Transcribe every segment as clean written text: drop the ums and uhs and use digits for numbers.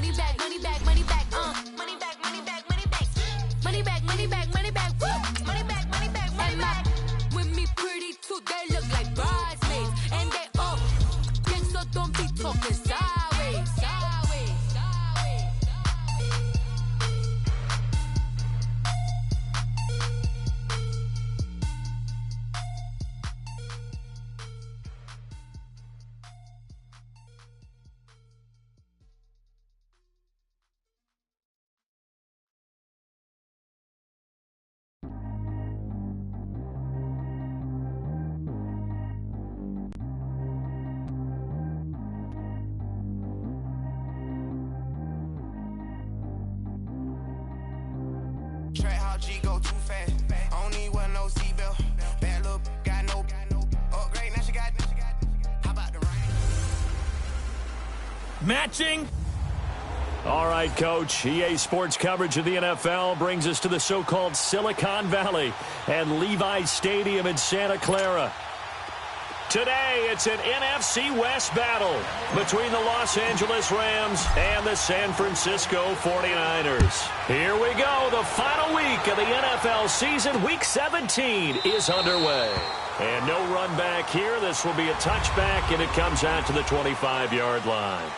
Money back, money back, money back, money back, money back, money back. Money back, money back, money back, woo! Money back, money back, money back. With me pretty too, they look like bridesmaids. And they all gang, so don't be talking sideways. Track how G go too fast. I don't need one no seatbelt. Bad look, got no upgrade. Now she got. How about the rain? Matching. All right, Coach. EA Sports coverage of the NFL brings us to the so-called Silicon Valley and Levi's Stadium in Santa Clara. Today, it's an NFC West battle between the Los Angeles Rams and the San Francisco 49ers. Here we go. The final week of the NFL season, Week 17, is underway. And no run back here. This will be a touchback, and it comes out to the 25-yard line.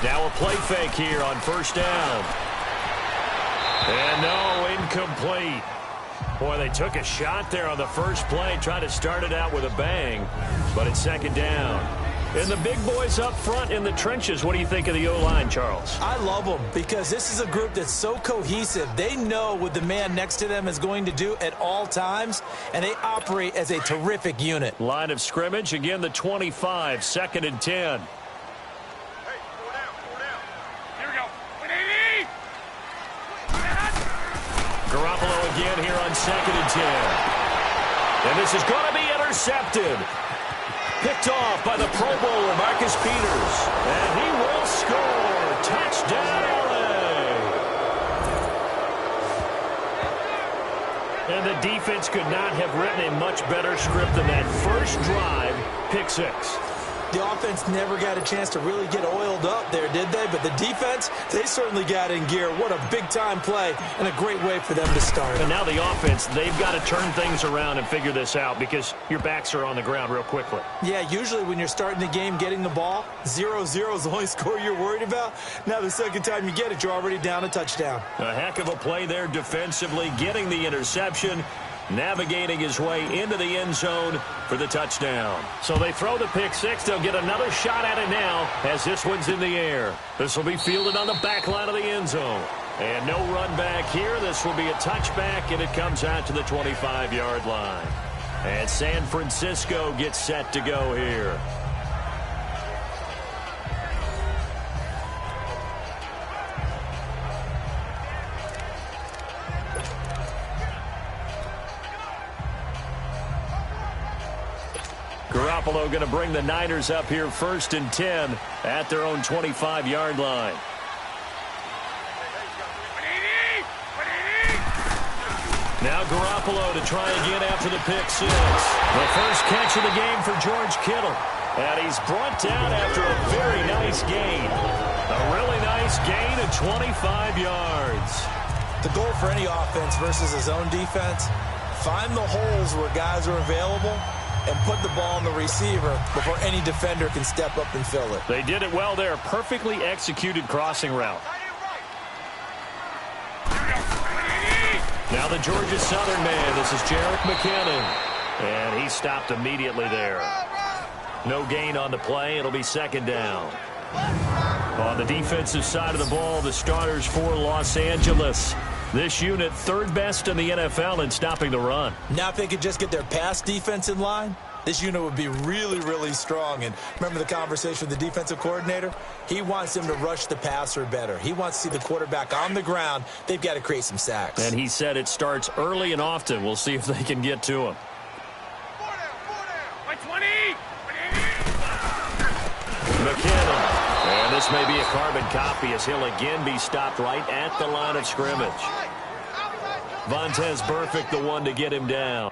Now a play fake here on first down. And no, incomplete. Boy, they took a shot there on the first play, trying to start it out with a bang, but it's second down. And the big boys up front in the trenches, what do you think of the O-line, Charles? I love them because this is a group that's so cohesive. They know what the man next to them is going to do at all times, and they operate as a terrific unit. Line of scrimmage, again the 25, second and 10. Garoppolo again here on second and 10. And this is going to be intercepted. Picked off by the Pro Bowler, Marcus Peters. And he will score. Touchdown, LA. And the defense could not have written a much better script than that first drive, pick six. The offense never got a chance to really get oiled up there, did they? But the defense, they certainly got in gear. What a big-time play and a great way for them to start. And now the offense, they've got to turn things around and figure this out because your backs are on the ground real quickly. Yeah, usually when you're starting the game getting the ball, 0-0 is the only score you're worried about. Now the second time you get it, you're already down a touchdown. A heck of a play there defensively, getting the interception, navigating his way into the end zone for the touchdown. So they throw the pick six. They'll get another shot at it now as this one's in the air. This will be fielded on the back line of the end zone. And no run back here. This will be a touchback, and it comes out to the 25-yard line. And San Francisco gets set to go here. Garoppolo going to bring the Niners up here first and 10 at their own 25-yard line. Now Garoppolo to try again after the pick six. The first catch of the game for George Kittle. And he's brought down after a very nice gain. A really nice gain of 25 yards. The goal for any offense versus his own defense, find the holes where guys are available and put the ball on the receiver before any defender can step up and fill it. They did it well there. Perfectly executed crossing route. Now the Georgia Southern man. This is Jerick McKinnon. And he stopped immediately there. No gain on the play. It'll be second down. On the defensive side of the ball, the starters for Los Angeles. This unit, third best in the NFL in stopping the run. Now if they could just get their pass defense in line, this unit would be really, really strong. And remember the conversation with the defensive coordinator? He wants them to rush the passer better. He wants to see the quarterback on the ground. They've got to create some sacks. And he said it starts early and often. We'll see if they can get to him. McKinnon. And this may be a carbon copy as he'll again be stopped right at the line of scrimmage. Vontaze Burfict, the one to get him down.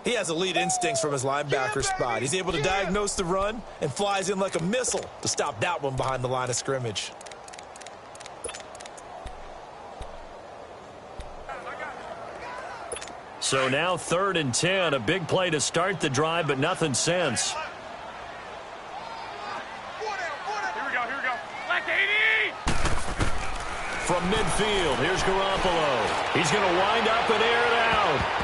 He has elite instincts from his linebacker spot. He's able to diagnose the run and flies in like a missile to stop that one behind the line of scrimmage. So now 3rd and 10, a big play to start the drive, but nothing since. Here we go. Black 80! From midfield, here's Garoppolo. He's going to wind up and air it out.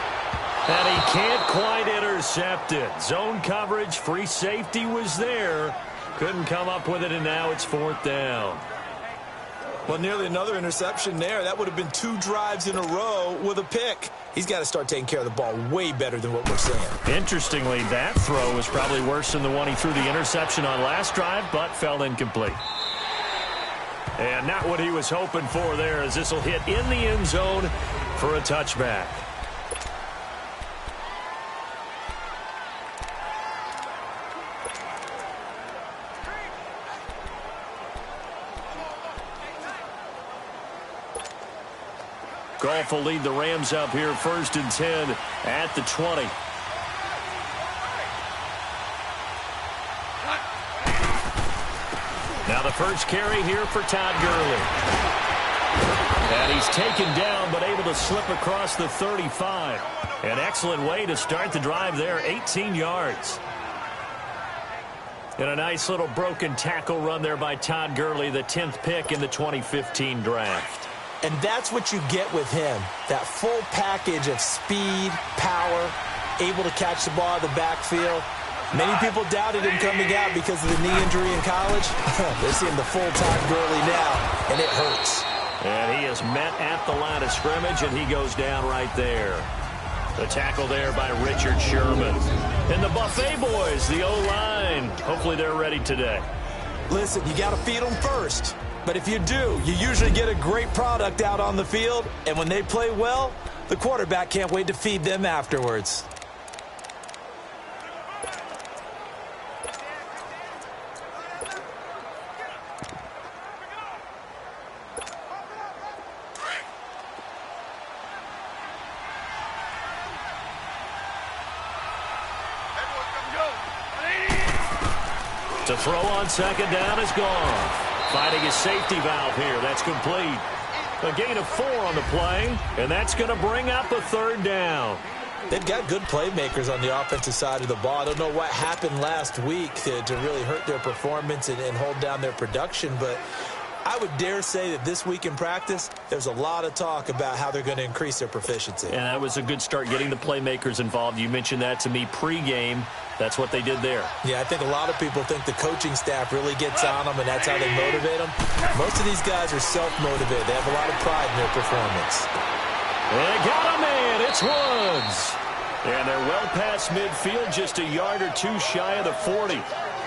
And he can't quite intercept it. Zone coverage, free safety was there. Couldn't come up with it, and now it's 4th down. Well, nearly another interception there. That would have been 2 drives in a row with a pick. He's got to start taking care of the ball way better than what we're seeing. Interestingly, that throw was probably worse than the one he threw the interception on last drive, but fell incomplete. And not what he was hoping for there, as this will hit in the end zone for a touchback. Goff will lead the Rams up here, 1st and 10 at the 20. Now the first carry here for Todd Gurley. And he's taken down, but able to slip across the 35. An excellent way to start the drive there, 18 yards. And a nice little broken tackle run there by Todd Gurley, the 10th pick in the 2015 draft. And that's what you get with him, that full package of speed, power, able to catch the ball out of the backfield. Many people doubted him coming out because of the knee injury in college. They're seeing the full Todd Gurley now, and it hurts. And he is met at the line of scrimmage, and he goes down right there. The tackle there by Richard Sherman. And the Buffet boys, the O-line. Hopefully they're ready today. Listen, you got to feed them first. But if you do, you usually get a great product out on the field. And when they play well, the quarterback can't wait to feed them afterwards. To throw on second down is gone. Finding his safety valve here. That's complete. A gain of 4 on the play, and that's going to bring up a 3rd down. They've got good playmakers on the offensive side of the ball. I don't know what happened last week to really hurt their performance and hold down their production, but I would dare say that this week in practice, there's a lot of talk about how they're going to increase their proficiency. And that was a good start, getting the playmakers involved. You mentioned that to me pregame. That's what they did there. Yeah, I think a lot of people think the coaching staff really gets on them, and that's how they motivate them. Most of these guys are self-motivated. They have a lot of pride in their performance. They got a man. It's Woods. And they're well past midfield, just a yard or 2 shy of the 40.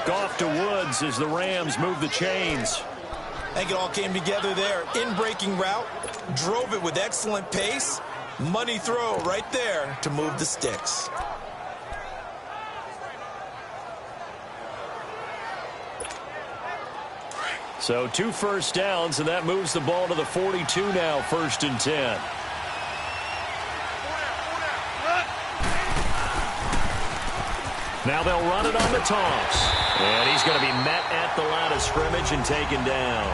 Goff to Woods as the Rams move the chains. I think it all came together there. In-breaking route, drove it with excellent pace. Money throw right there to move the sticks. So 2 first downs, and that moves the ball to the 42 now, 1st and 10. Now they'll run it on the toss. And he's going to be met at the line of scrimmage and taken down.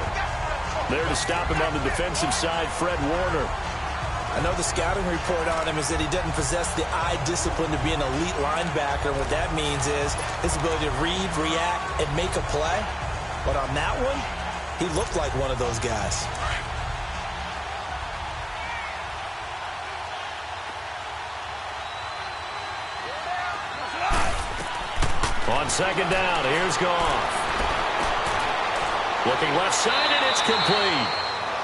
There to stop him on the defensive side, Fred Warner. I know the scouting report on him is that he doesn't possess the eye discipline to be an elite linebacker. And what that means is his ability to read, react, and make a play. But on that one, he looked like one of those guys. On 2nd down, here's Goff. Looking left side, and it's complete.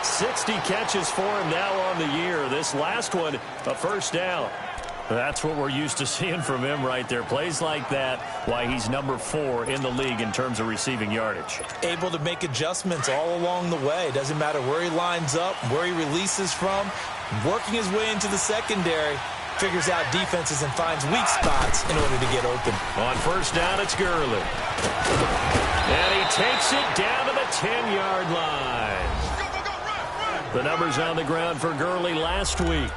60 catches for him now on the year. This last one, a 1st down. That's what we're used to seeing from him right there. Plays like that, why he's number 4 in the league in terms of receiving yardage. Able to make adjustments all along the way. Doesn't matter where he lines up, where he releases from. Working his way into the secondary. Figures out defenses and finds weak spots in order to get open. On 1st down, it's Gurley. And he takes it down to the 10-yard line. The numbers on the ground for Gurley last week.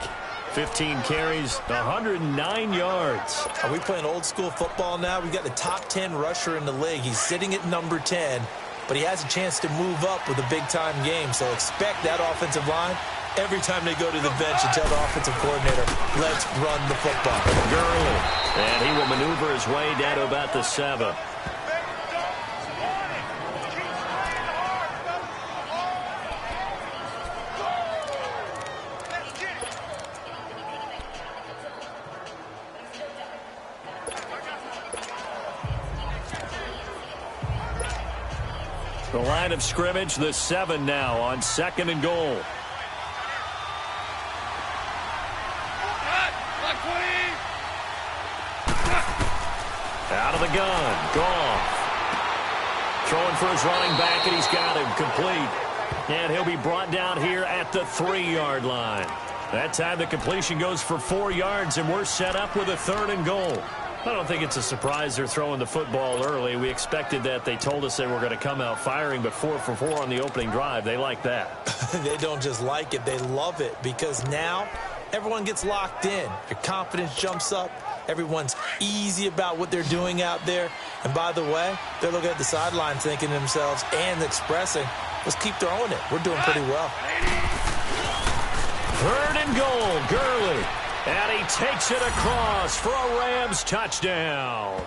15 carries, 109 yards. Are we playing old school football now? We've got the top 10 rusher in the league. He's sitting at number 10, but he has a chance to move up with a big-time game. So expect that offensive line every time they go to the bench and tell the offensive coordinator, let's run the football. Gurley. And he will maneuver his way down to about the 7. The line of scrimmage, the 7 now on 2nd and goal. Out of the gun, Goff. Throwing for his running back, and he's got him complete. And he'll be brought down here at the 3-yard line. That time the completion goes for 4 yards, and we're set up with a 3rd and goal. I don't think it's a surprise they're throwing the football early. We expected that. They told us they were going to come out firing, but 4 for 4 on the opening drive. They like that. They don't just like it, they love it, because now everyone gets locked in. Your confidence jumps up. Everyone's easy about what they're doing out there. And by the way, they're looking at the sideline thinking to themselves and expressing, let's keep throwing it. We're doing pretty well. 3rd and goal, Gurley. And he takes it across for a Rams touchdown.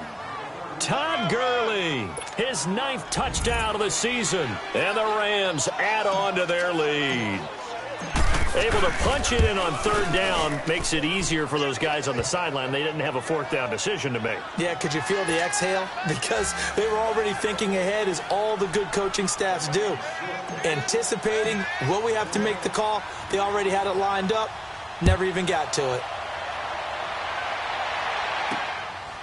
Todd Gurley, his 9th touchdown of the season. And the Rams add on to their lead. Able to punch it in on 3rd down makes it easier for those guys on the sideline. They didn't have a 4th down decision to make. Yeah, could you feel the exhale? Because they were already thinking ahead, as all the good coaching staffs do. Anticipating, will we have to make the call? They already had it lined up. Never even got to it.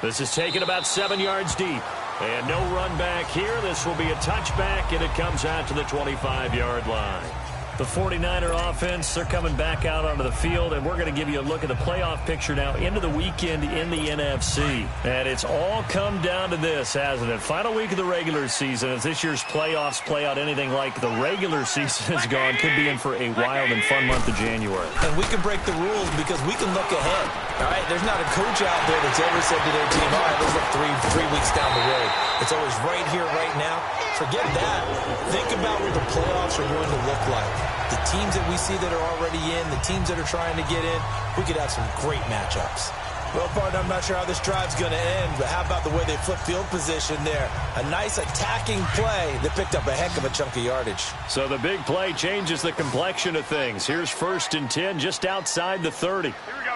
This is taken about 7 yards deep. And no run back here. This will be a touchback, and it comes out to the 25-yard line. The 49er offense, they're coming back out onto the field, and we're going to give you a look at the playoff picture now into the weekend in the NFC. And it's all come down to this, hasn't it? Final week of the regular season. As this year's playoffs play out anything like the regular season has gone, could be in for a wild and fun month of January. And we can break the rules because we can look ahead. All right, there's not a coach out there that's ever said to their team, all right, let's look three weeks down the road. It's always right here, right now. Forget that. Think about what the playoffs are going to look like. The teams that we see that are already in, the teams that are trying to get in, we could have some great matchups. Well, partner, I'm not sure how this drive's going to end, but how about the way they flip field position there? A nice attacking play that picked up a heck of a chunk of yardage. So the big play changes the complexion of things. Here's 1st and 10 just outside the 30. Here we go.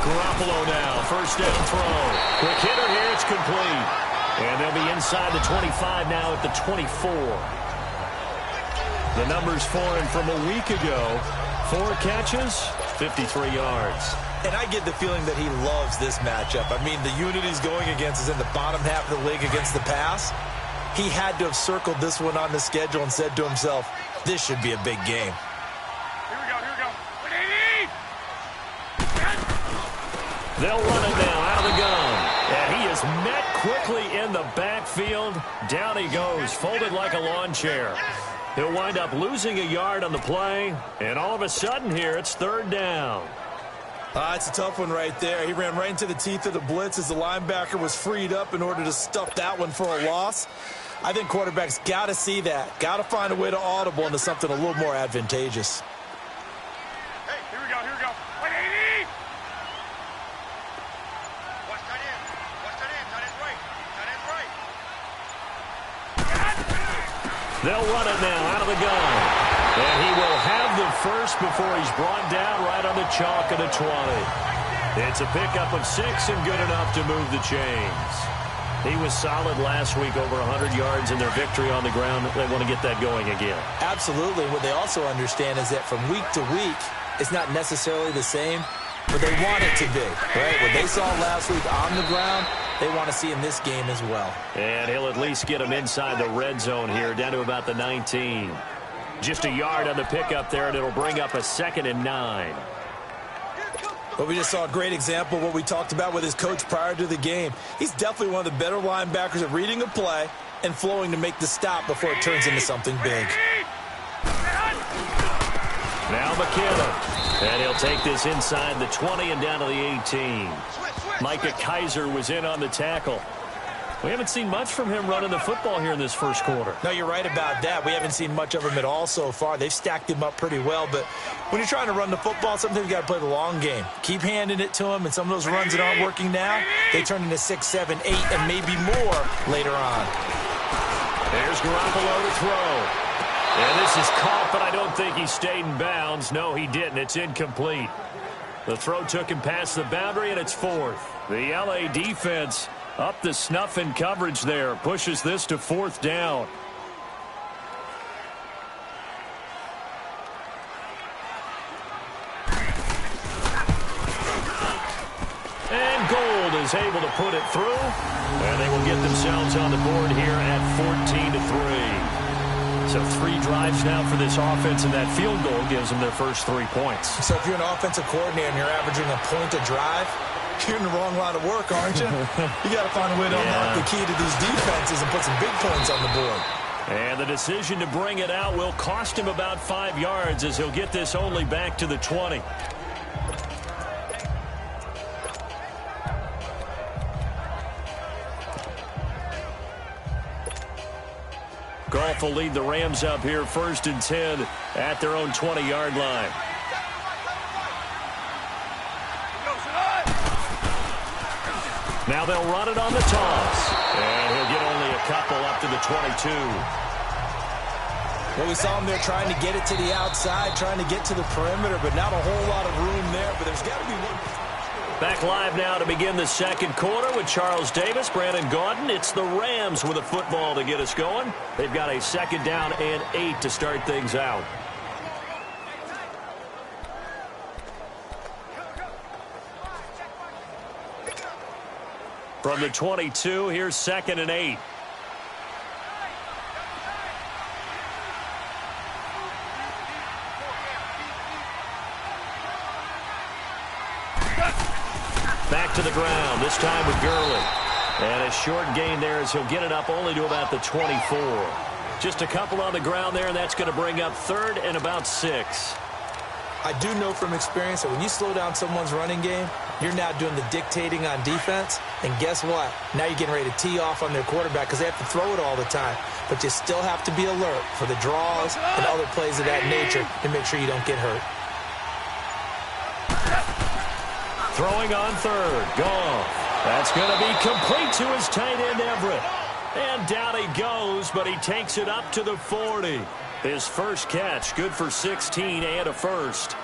Garoppolo now, 1st down throw. Quick hitter here, it's complete. And they'll be inside the 25 now at the 24. The numbers for him from a week ago, 4 catches, 53 yards. And I get the feeling that he loves this matchup. I mean, the unit he's going against is in the bottom half of the league against the pass. He had to have circled this one on the schedule and said to himself, this should be a big game. Here we go, here we go. 180! They'll run it now out of the gun. And he is met quickly in the backfield. Down he goes, folded like a lawn chair. He'll wind up losing a yard on the play. And all of a sudden here, it's third down. It's a tough one right there. He ran right into the teeth of the blitz as the linebacker was freed up in order to stuff that one for a loss. I think quarterbacks got to see that. Got to find a way to audible into something a little more advantageous. Hey, here we go, here we go. 180! Watch that in. Watch that in. That is right. That is right. They'll run it now out of the gun. And he will have the first before he's brought down right on the chalk of the 20. It's a pickup of 6 and good enough to move the chains. He was solid last week, over 100 yards in their victory on the ground. They want to get that going again. Absolutely. What they also understand is that from week to week, it's not necessarily the same, but they want it to be, right? What they saw last week on the ground, they want to see in this game as well. And he'll at least get him inside the red zone here, down to about the 19. Just a yard on the pickup there, and it'll bring up a 2nd and 9. But we just saw a great example of what we talked about with his coach prior to the game. He's definitely one of the better linebackers at reading a play and flowing to make the stop before it turns into something big. Now McKinnon. And he'll take this inside the 20 and down to the 18. Micah Kaiser was in on the tackle. We haven't seen much from him running the football here in this first quarter. No, you're right about that. We haven't seen much of him at all so far. They've stacked him up pretty well, but when you're trying to run the football, sometimes you got to play the long game. Keep handing it to him, and some of those runs that aren't working now, they turn into 6, 7, 8, and maybe more later on. There's Garoppolo to throw. And this is caught, but I don't think he stayed in bounds. No, he didn't. It's incomplete. The throw took him past the boundary, and it's 4th. The LA defense up the snuff in coverage there. Pushes this to 4th down. And Gold is able to put it through. And they will get themselves on the board here at 14-3. So 3 drives now for this offense, and that field goal gives them their first 3 points. So if you're an offensive coordinator and you're averaging a point a drive, you're in the wrong line of work, aren't you? You got to find a way to unlock the key to these defenses and put some big points on the board. And the decision to bring it out will cost him about 5 yards as he'll get this only back to the 20. Goff will lead the Rams up here 1st and 10 at their own 20-yard line. Now they'll run it on the toss. And he'll get only a couple up to the 22. Well, we saw him there trying to get it to the outside, trying to get to the perimeter, but not a whole lot of room there. But there's got to be one. Back live now to begin the second quarter with Charles Davis, Brandon Gaudin. It's the Rams with a football to get us going. They've got a 2nd down and 8 to start things out. From the 22, here's 2nd and 8. Back to the ground, this time with Gurley. And a short gain there as he'll get it up only to about the 24. Just a couple on the ground there, and that's going to bring up 3rd and about 6. I do know from experience that when you slow down someone's running game, you're now doing the dictating on defense. And guess what? Now you're getting ready to tee off on their quarterback because they have to throw it all the time. But you still have to be alert for the draws and other plays of that nature to make sure you don't get hurt. Throwing on 3rd. Goff. That's going to be complete to his tight end, Everett. And down he goes, but he takes it up to the 40. His first catch, good for 16 and a first.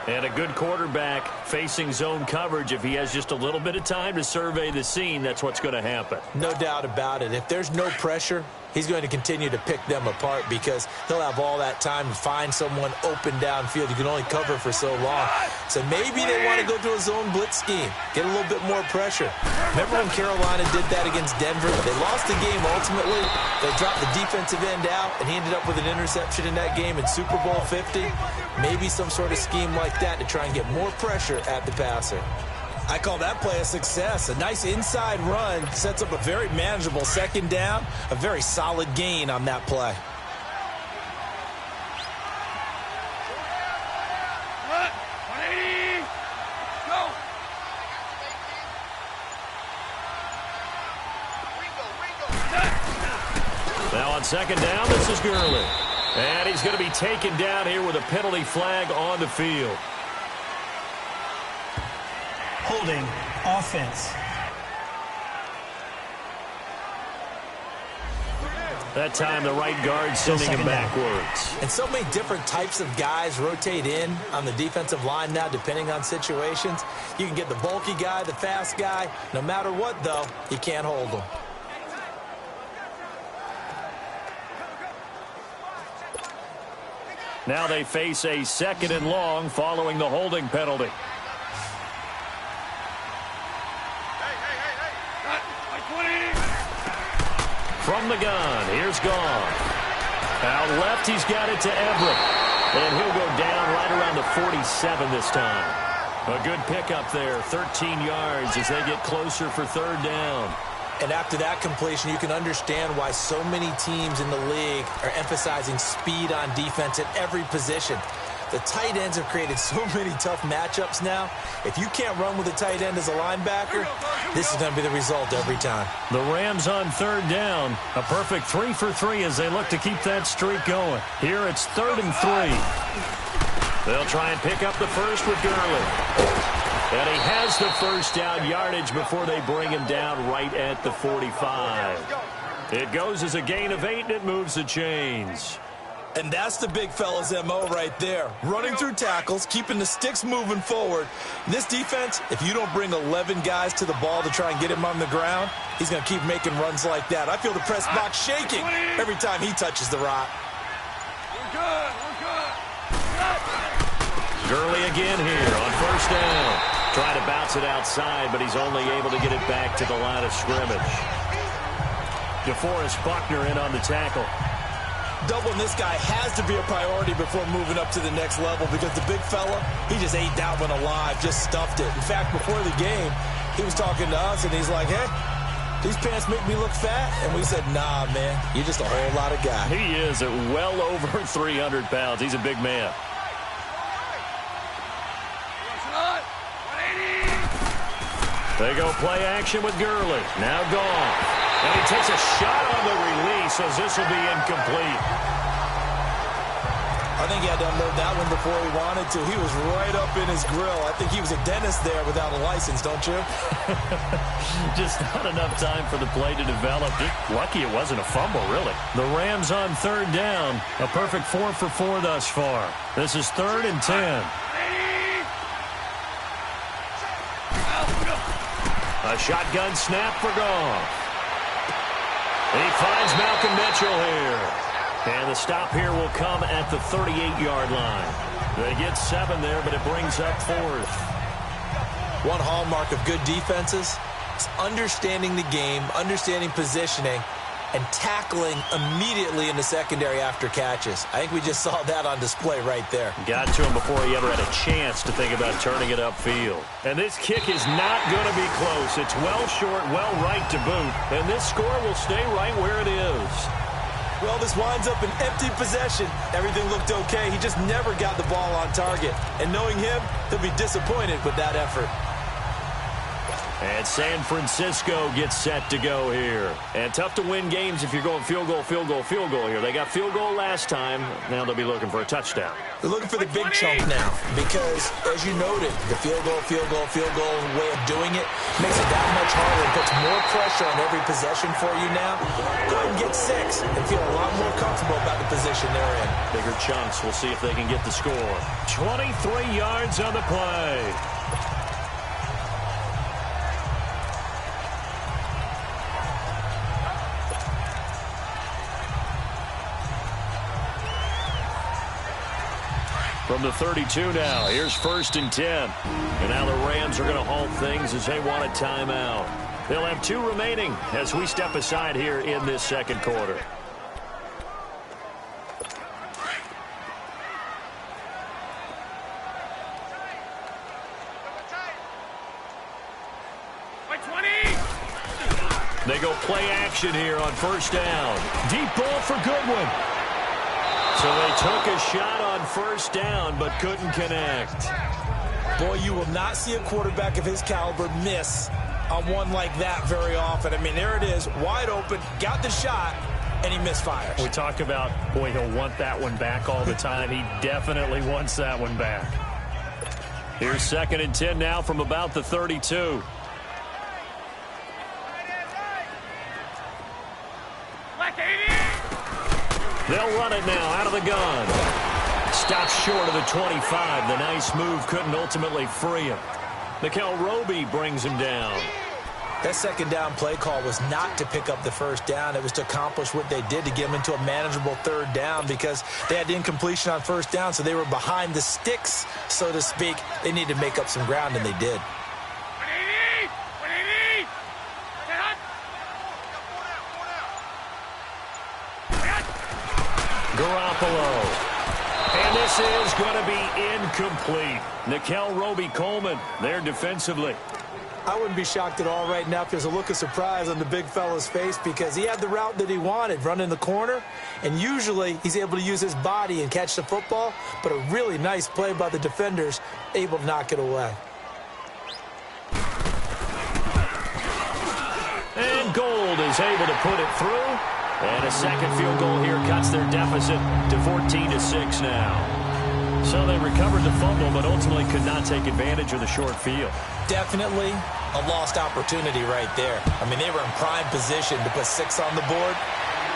And a good quarterback facing zone coverage. If he has just a little bit of time to survey the scene, that's what's going to happen. No doubt about it. If there's no pressure, he's going to continue to pick them apart because he'll have all that time to find someone open downfield. You can only cover for so long. So maybe they want to go to a zone blitz scheme, get a little bit more pressure. Remember when Carolina did that against Denver? They lost the game ultimately. They dropped the defensive end out, and he ended up with an interception in that game in Super Bowl 50. Maybe some sort of scheme like that to try and get more pressure at the passer. I call that play a success. A nice inside run sets up a very manageable second down, a very solid gain on that play. Now on second down, this is Gurley. And he's going to be taken down here with a penalty flag on the field. Holding offense. That time the right guard sending him backwards. And so many different types of guys rotate in on the defensive line now depending on situations. You can get the bulky guy, the fast guy. No matter what, though, you can't hold them. Now they face a 2nd and long following the holding penalty. From the gun, here's Gone. Out left, he's got it to Everett. And he'll go down right around the 47 this time. A good pickup there, 13 yards as they get closer for 3rd down. And after that completion, you can understand why so many teams in the league are emphasizing speed on defense at every position. The tight ends have created so many tough matchups now. If you can't run with a tight end as a linebacker, this is going to be the result every time. The Rams on 3rd down. A perfect 3 for 3 as they look to keep that streak going. Here it's 3rd and 3. They'll try and pick up the first with Gurley. And he has the first down yardage before they bring him down right at the 45. It goes as a gain of 8, and it moves the chains. And that's the big fella's MO right there. Running through tackles, keeping the sticks moving forward. This defense, if you don't bring 11 guys to the ball to try and get him on the ground, he's going to keep making runs like that. I feel the press box shaking every time he touches the rock. Gurley again here on 1st down. Trying to bounce it outside, but he's only able to get it back to the line of scrimmage. DeForest Buckner in on the tackle. Doubling this guy has to be a priority before moving up to the next level because the big fella, he just ate that one alive, just stuffed it. In fact, before the game, he was talking to us, and he's like, hey, these pants make me look fat? And we said, nah, man, you're just a whole lot of guy. He is at well over 300 pounds. He's a big man. They go play action with Gurley. Now Gone. And he takes a shot on the release as this will be incomplete. I think he had to unload that one before he wanted to. He was right up in his grill. I think he was a dentist there without a license, don't you? Just not enough time for the play to develop. Lucky it wasn't a fumble, really. The Rams on 3rd down. A perfect 4 for 4 thus far. This is 3rd and 10. A shotgun snap for Goff. He finds Malcolm Mitchell here. And the stop here will come at the 38-yard line. They get 7 there, but it brings up 4th. One hallmark of good defenses is understanding the game, understanding positioning, and tackling immediately in the secondary after catches. I think we just saw that on display right there. Got to him before he ever had a chance to think about turning it upfield. And this kick is not going to be close. It's well short, well right to boot. And this score will stay right where it is. Well, this winds up an empty possession. Everything looked okay. He just never got the ball on target. And knowing him, he'll be disappointed with that effort. And San Francisco gets set to go here. And tough to win games if you're going field goal, field goal, field goal here. They got field goal last time. Now they'll be looking for a touchdown. They're looking for the big chunk now because, as you noted, the field goal way of doing it makes it that much harder and puts more pressure on every possession for you now. Go ahead and get 6 and feel a lot more comfortable about the position they're in. Bigger chunks. We'll see if they can get the score. 23 yards on the play. From the 32 now, here's 1st and 10. And now the Rams are going to halt things as they want a timeout. They'll have 2 remaining as we step aside here in this second quarter. They go play action here on 1st down. Deep ball for Goodwin. So they took a shot on 1st down, but couldn't connect. Boy, you will not see a quarterback of his caliber miss on one like that very often. I mean, there it is, wide open, got the shot, and he misfires. We talk about, boy, he'll want that one back all the time. He definitely wants that one back. Here's 2nd and 10 now from about the 32. They'll run it now out of the gun. Stops short of the 25. The nice move couldn't ultimately free him. Nikel Roby brings him down. That 2nd down play call was not to pick up the 1st down. It was to accomplish what they did, to get them into a manageable 3rd down, because they had incompletion on 1st down, so they were behind the sticks, so to speak. They needed to make up some ground, and they did. Garoppolo. And this is going to be incomplete. Nikel Roby-Coleman there defensively. I wouldn't be shocked at all right now if there's a look of surprise on the big fella's face, because he had the route that he wanted, running the corner, and usually he's able to use his body and catch the football, but a really nice play by the defenders, able to knock it away. And Gold is able to put it through. And a second field goal here cuts their deficit to 14-6 now. So they recovered the fumble, but ultimately could not take advantage of the short field. Definitely a lost opportunity right there. I mean, they were in prime position to put 6 on the board.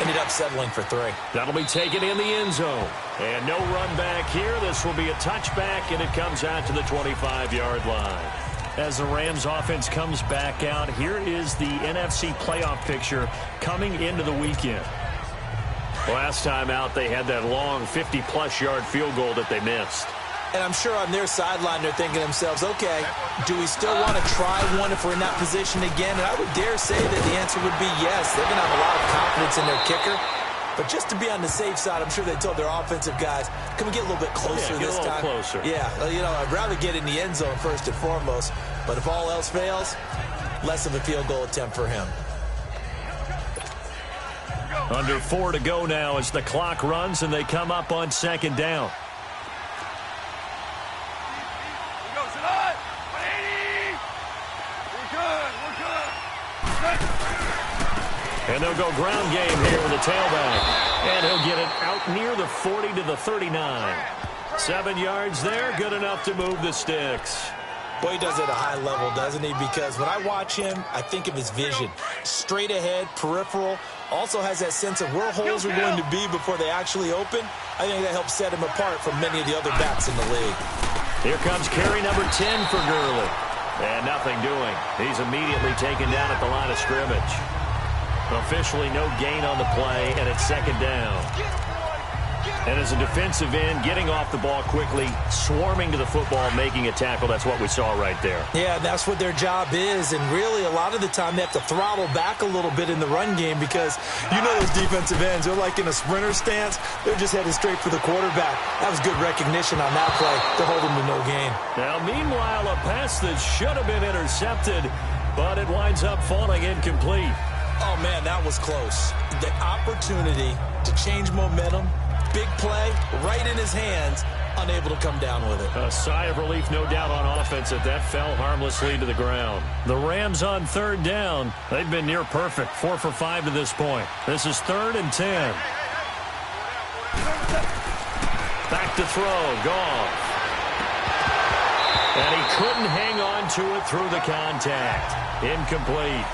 Ended up settling for 3. That'll be taken in the end zone. And no run back here. This will be a touchback, and it comes out to the 25-yard line. As the Rams offense comes back out, here is the NFC playoff picture coming into the weekend. Last time out, they had that long 50-plus yard field goal that they missed. And I'm sure on their sideline they're thinking to themselves, okay, do we still want to try one if we're in that position again? And I would dare say that the answer would be yes. They're going to have a lot of confidence in their kicker. But just to be on the safe side, I'm sure they told their offensive guys, can we get a little bit closer this time? Closer. Yeah, you know, I'd rather get in the end zone first and foremost. But if all else fails, less of a field goal attempt for him. Under 4 to go now as the clock runs and they come up on 2nd down. And they'll go ground game here with the tailback. And he'll get it out near the 40 to the 39. 7 yards there, good enough to move the sticks. Boy, he does it at a high level, doesn't he? Because when I watch him, I think of his vision. Straight ahead, peripheral. Also has that sense of where holes are going to be before they actually open. I think that helps set him apart from many of the other backs in the league. Here comes carry number 10 for Gurley. And nothing doing. He's immediately taken down at the line of scrimmage. Officially no gain on the play, and it's 2nd down. And as a defensive end, getting off the ball quickly, swarming to the football, making a tackle, that's what we saw right there. Yeah, that's what their job is, and really a lot of the time they have to throttle back a little bit in the run game because you know those defensive ends, they're like in a sprinter stance. They're just headed straight for the quarterback. That was good recognition on that play to hold him to no gain. Now, meanwhile, a pass that should have been intercepted, but it winds up falling incomplete. Oh, man, that was close. The opportunity to change momentum, big play, right in his hands, unable to come down with it. A sigh of relief, no doubt, on offense that fell harmlessly to the ground. The Rams on 3rd down. They've been near perfect, 4 for 5 to this point. This is 3rd and 10. Back to throw, Goff. And he couldn't hang on to it through the contact. Incomplete.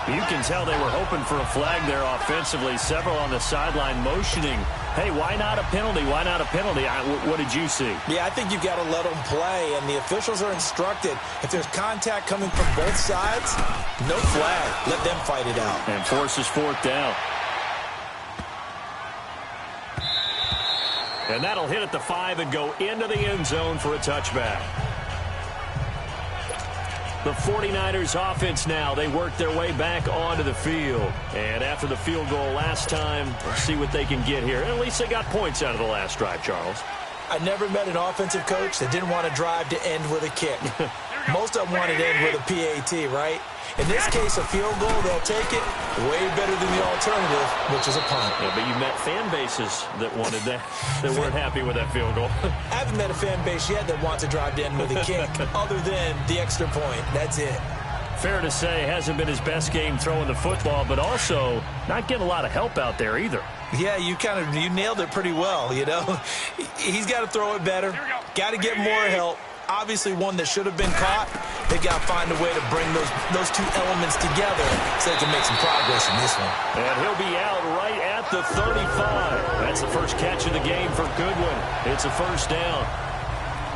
You can tell they were hoping for a flag there offensively. Several on the sideline motioning, hey, why not a penalty? Why not a penalty? What did you see? Yeah, I think you've got to let them play, and the officials are instructed. If there's contact coming from both sides, no flag. Let them fight it out. And forces 4th down. And that'll hit at the 5 and go into the end zone for a touchback. The 49ers offense now, they work their way back onto the field. And after the field goal last time, let's see what they can get here. At least they got points out of the last drive, Charles. I never met an offensive coach that didn't want to drive to end with a kick. Most of them wanted to end with a PAT, right? In this case, a field goal, they'll take it way better than the alternative, which is a punt. Yeah, but you've met fan bases that wanted that, that weren't happy with that field goal. I haven't met a fan base yet that wants to drive to end with a kick, other than the extra point. That's it. Fair to say, hasn't been his best game throwing the football, but also not getting a lot of help out there either. Yeah, you nailed it pretty well, you know. He's got to throw it better, got to get more help. Obviously one that should have been caught. They got to find a way to bring those two elements together so they can make some progress in this one. And he'll be out right at the 35. That's the first catch of the game for Goodwin. It's a first down.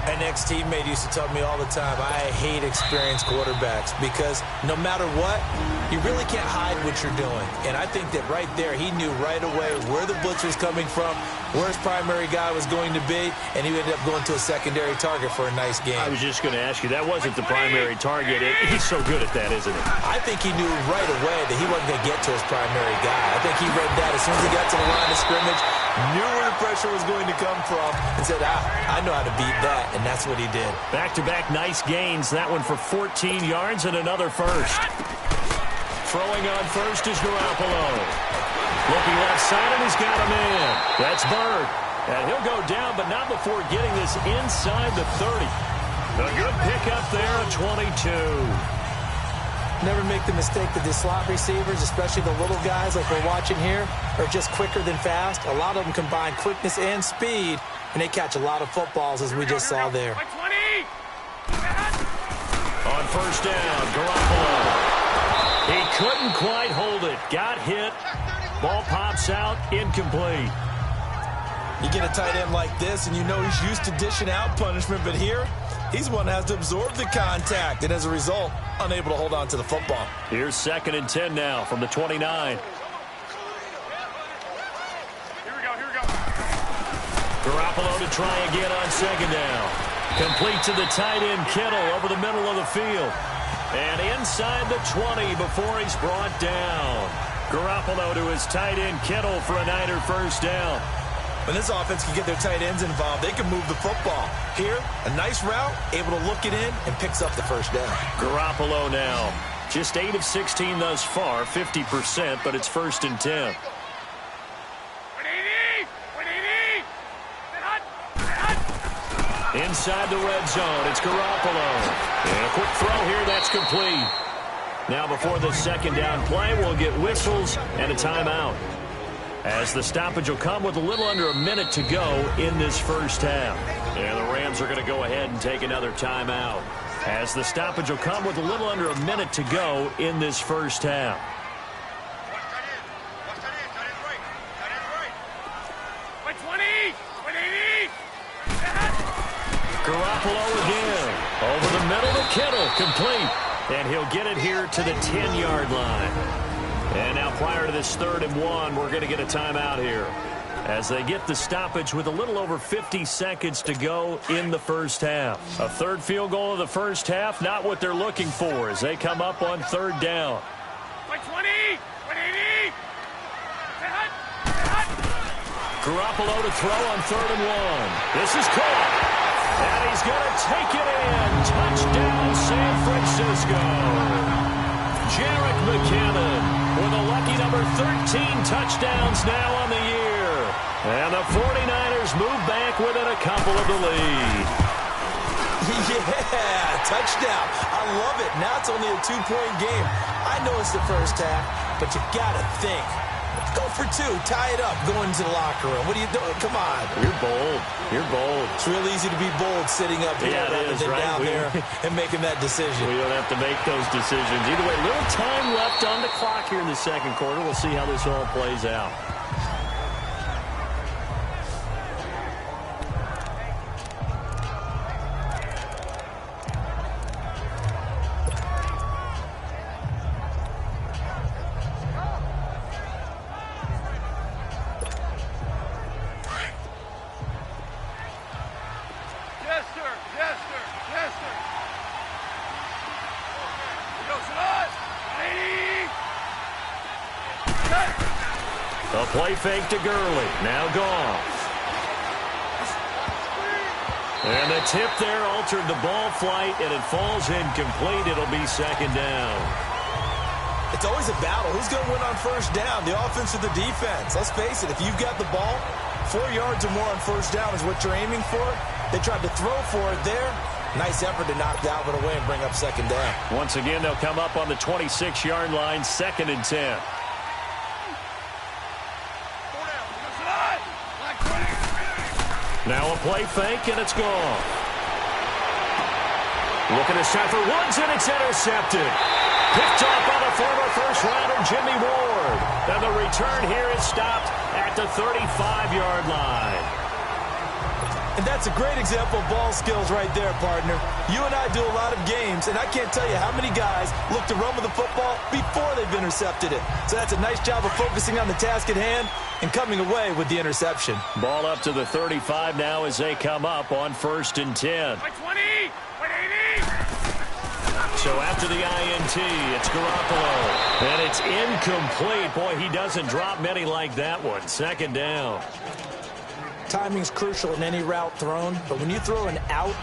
An ex-teammate used to tell me all the time, I hate experienced quarterbacks because no matter what, you really can't hide what you're doing. And I think that right there, he knew right away where the blitz was coming from, where his primary guy was going to be, and he ended up going to a secondary target for a nice game. I was just going to ask you, that wasn't the primary target. He's so good at that, isn't he? I think he knew right away that he wasn't going to get to his primary guy. I think he read that as soon as he got to the line of scrimmage, knew where the pressure was going to come from, and said, I know how to beat that. And that's what he did. Back-to-back nice gains. That one for 14 yards and another first. Throwing on first is Garoppolo. Looking left side, and he's got him in. That's Bird. And he'll go down, but not before getting this inside the 30. A good pickup there at 22. Never make the mistake that the slot receivers, especially the little guys like we're watching here, are just quicker than fast. A lot of them combine quickness and speed, and they catch a lot of footballs, as we just saw there. On first down, Garoppolo. He couldn't quite hold it. Got hit. Ball pops out, incomplete. You get a tight end like this, and you know he's used to dishing out punishment, but here, he's one that has to absorb the contact, and as a result, unable to hold on to the football. Here's 2nd and 10 now from the 29. Garoppolo to try again on 2nd down. Complete to the tight end, Kittle, over the middle of the field. And inside the 20 before he's brought down. Garoppolo to his tight end, Kittle, for a Niner first down. When this offense can get their tight ends involved, they can move the football. Here, a nice route, able to look it in, and picks up the first down. Garoppolo now. Just 8 of 16 thus far, 50%, but it's 1st and 10. Inside the red zone, it's Garoppolo. And a quick throw here, that's complete. Now before the 2nd down play, we'll get whistles and a timeout, as the stoppage will come with a little under a minute to go in this first half. And the Rams are going to go ahead and take another timeout, as the stoppage will come with a little under a minute to go in this first half. Garoppolo again. Over the middle to Kittle. Complete. And he'll get it here to the 10-yard line. And now prior to this 3rd and 1, we're going to get a timeout here, as they get the stoppage with a little over 50 seconds to go in the first half. A 3rd field goal of the first half, not what they're looking for as they come up on 3rd down. Garoppolo to throw on 3rd and 1. This is caught. And he's going to take it in. Touchdown, San Francisco. Jerick McKinnon with a lucky number 13 touchdowns now on the year. And the 49ers move back within a couple of the lead. Yeah, touchdown. I love it. Now it's only a 2-point game. I know it's the first half, but you got to think. Go for 2. Tie it up. Go into the locker room. What are you doing? Come on. You're bold. You're bold. It's real easy to be bold sitting up here rather than down there and making that decision. We don't have to make those decisions. Either way, little time left on the clock here in the 2nd quarter. We'll see how this all plays out. A play fake to Gurley. Now Goff. And the tip there altered the ball flight, and it falls incomplete. It'll be second down. It's always a battle. Who's going to win on first down, the offense or the defense? Let's face it, if you've got the ball, 4 yards or more on first down is what you're aiming for. They tried to throw for it there. Nice effort to knock Dalvin away and bring up second down. Once again, they'll come up on the 26-yard line, 2nd and 10. Now a play fake, and it's gone. Looking to set for Woods, and it's intercepted. Picked off by the former first-rounder Jimmy Ward. And the return here is stopped at the 35-yard line. And that's a great example of ball skills right there, partner. You and I do a lot of games, and I can't tell you how many guys look to run with the football before they've intercepted it. So that's a nice job of focusing on the task at hand and coming away with the interception. Ball up to the 35 now as they come up on 1st and 10. 20, 80. So after the INT, it's Garoppolo. And it's incomplete. Boy, he doesn't drop many like that one. 2nd down. Timing's crucial in any route thrown, but when you throw an out,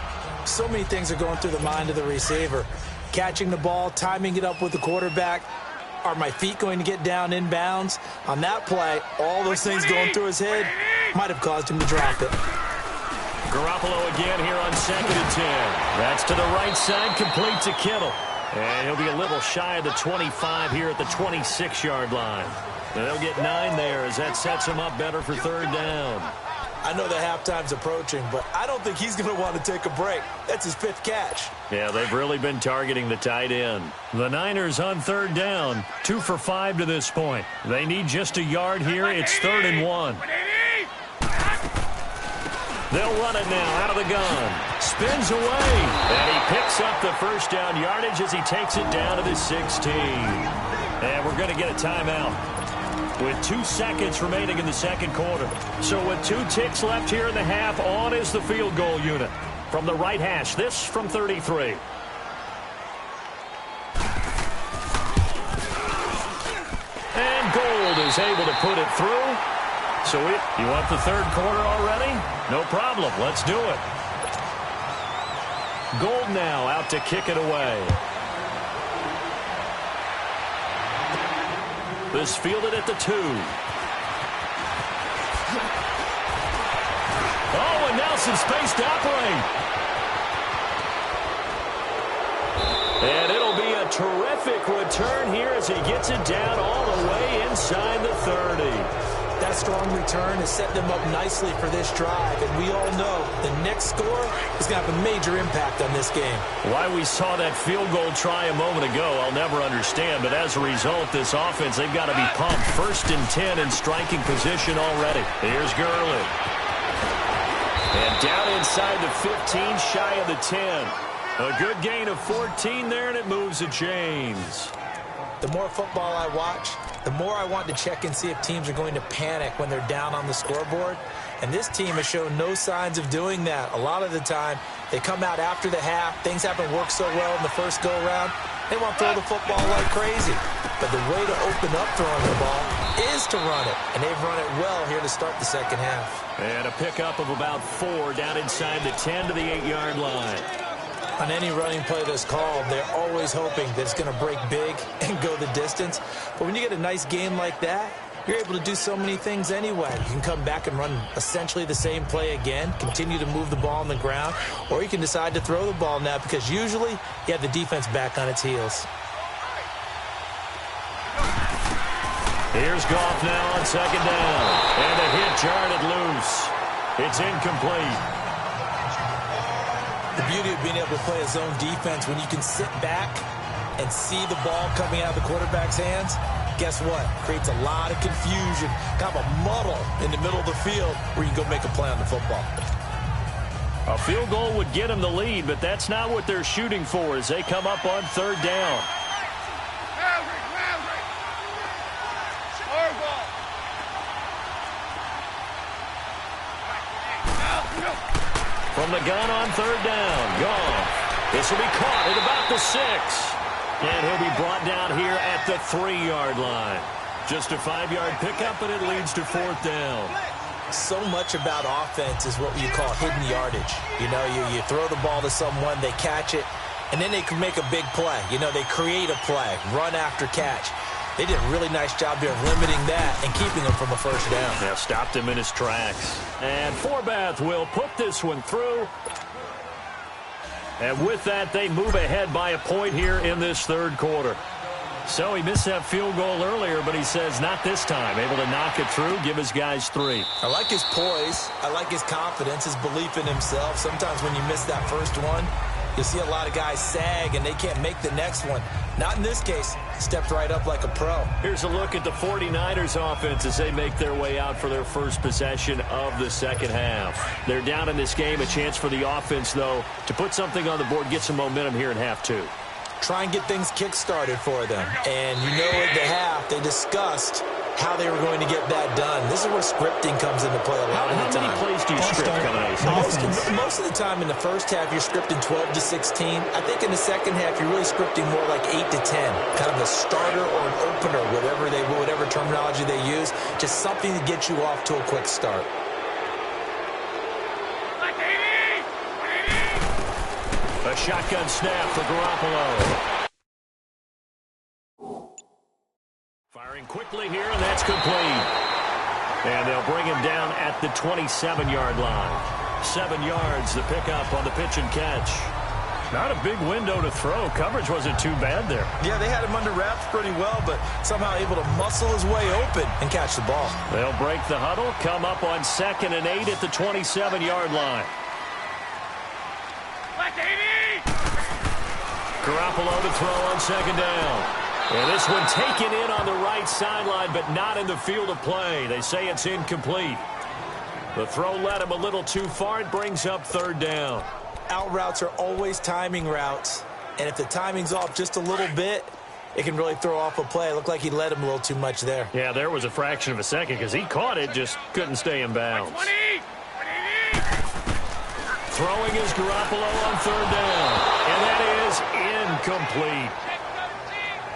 so many things are going through the mind of the receiver. Catching the ball, timing it up with the quarterback. Are my feet going to get down inbounds? On that play, all those things going through his head might have caused him to drop it. Garoppolo again here on 2nd and 10. That's to the right side, complete to Kittle. And he'll be a little shy of the 25 here at the 26-yard line. And they'll get 9 there as that sets him up better for 3rd down. I know that halftime's approaching, but I don't think he's going to want to take a break. That's his 5th catch. Yeah, they've really been targeting the tight end. The Niners on 3rd down, 2 for 5 to this point. They need just a yard here. It's 3rd and 1. They'll run it now out of the gun. Spins away. And he picks up the first down yardage as he takes it down to the 16. And we're going to get a timeout with 2 seconds remaining in the 2nd quarter. So with 2 ticks left here in the half, on is the field goal unit. From the right hash, this from 33. And Gold is able to put it through. So you want the 3rd quarter already? No problem. Let's do it. Gold now out to kick it away. This fielded at the 2. Oh, and now some space to operate. And it'll be a terrific return here as he gets it down all the way inside the 30. That strong return has set them up nicely for this drive, and we all know the next score is going to have a major impact on this game. Why we saw that field goal try a moment ago, I'll never understand, but as a result, this offense, they've got to be pumped. 1st and 10 in striking position already. Here's Gurley. And down inside the 15, shy of the 10. A good gain of 14 there, and it moves the chains. The more football I watch, the more I want to check and see if teams are going to panic when they're down on the scoreboard. And this team has shown no signs of doing that. A lot of the time, they come out after the half. Things haven't worked so well in the first go-around. They want to throw the football like crazy. But the way to open up throwing the ball is to run it. And they've run it well here to start the 2nd half. And a pickup of about 4 down inside the 10 to the 8-yard line. On any running play that's called, they're always hoping that it's going to break big and go the distance. But when you get a nice game like that, you're able to do so many things anyway. You can come back and run essentially the same play again, continue to move the ball on the ground, or you can decide to throw the ball now because usually you have the defense back on its heels. Here's Goff now on 2nd down. And the hit jarred it loose. It's incomplete. The beauty of being able to play a zone defense when you can sit back and see the ball coming out of the quarterback's hands, guess what? Creates a lot of confusion, kind of a muddle in the middle of the field where you can go make a play on the football. A field goal would get them the lead, but that's not what they're shooting for as they come up on 3rd down. From the gun on 3rd down, Goff. This will be caught at about the 6. And he'll be brought down here at the 3-yard line. Just a 5-yard pickup, and it leads to 4th down. So much about offense is what you call hidden yardage. You know, you throw the ball to someone, they catch it, and then they can make a big play. You know, they create a play, run after catch. They did a really nice job there of limiting that and keeping him from a first down. Yeah, stopped him in his tracks. And Forbath will put this one through. And with that, they move ahead by a point here in this third quarter. So he missed that field goal earlier, but he says not this time. Able to knock it through, give his guys 3. I like his poise. I like his confidence, his belief in himself. Sometimes when you miss that first one, you see a lot of guys sag and they can't make the next one. Not in this case. Stepped right up like a pro. Here's a look at the 49ers offense as they make their way out for their first possession of the second half. They're down in this game. A chance for the offense, though, to put something on the board, get some momentum here in half 2. Try and get things kick-started for them. And you know at the half, they discussed how they were going to get that done. This is where scripting comes into play a lot of the time. How many plays do you script coming out? Most of the time in the first half, you're scripting 12 to 16. I think in the second half, you're really scripting more like 8 to 10. Kind of a starter or an opener, whatever terminology they use. Just something to get you off to a quick start. A shotgun snap for Garoppolo. Firing quickly here, and that's complete. And they'll bring him down at the 27-yard line. 7 yards, the pickup on the pitch and catch. Not a big window to throw. Coverage wasn't too bad there. Yeah, they had him under wraps pretty well, but somehow able to muscle his way open and catch the ball. They'll break the huddle, come up on 2nd and 8 at the 27-yard line. Garoppolo to throw on 2nd down. And this one taken in on the right sideline, but not in the field of play. They say it's incomplete. The throw led him a little too far. It brings up 3rd down. Out routes are always timing routes. And if the timing's off just a little bit, it can really throw off a play. It looked like he led him a little too much there. Yeah, there was a fraction of a second because he caught it, just couldn't stay in bounds. Throwing is Garoppolo on 3rd down. And that is incomplete.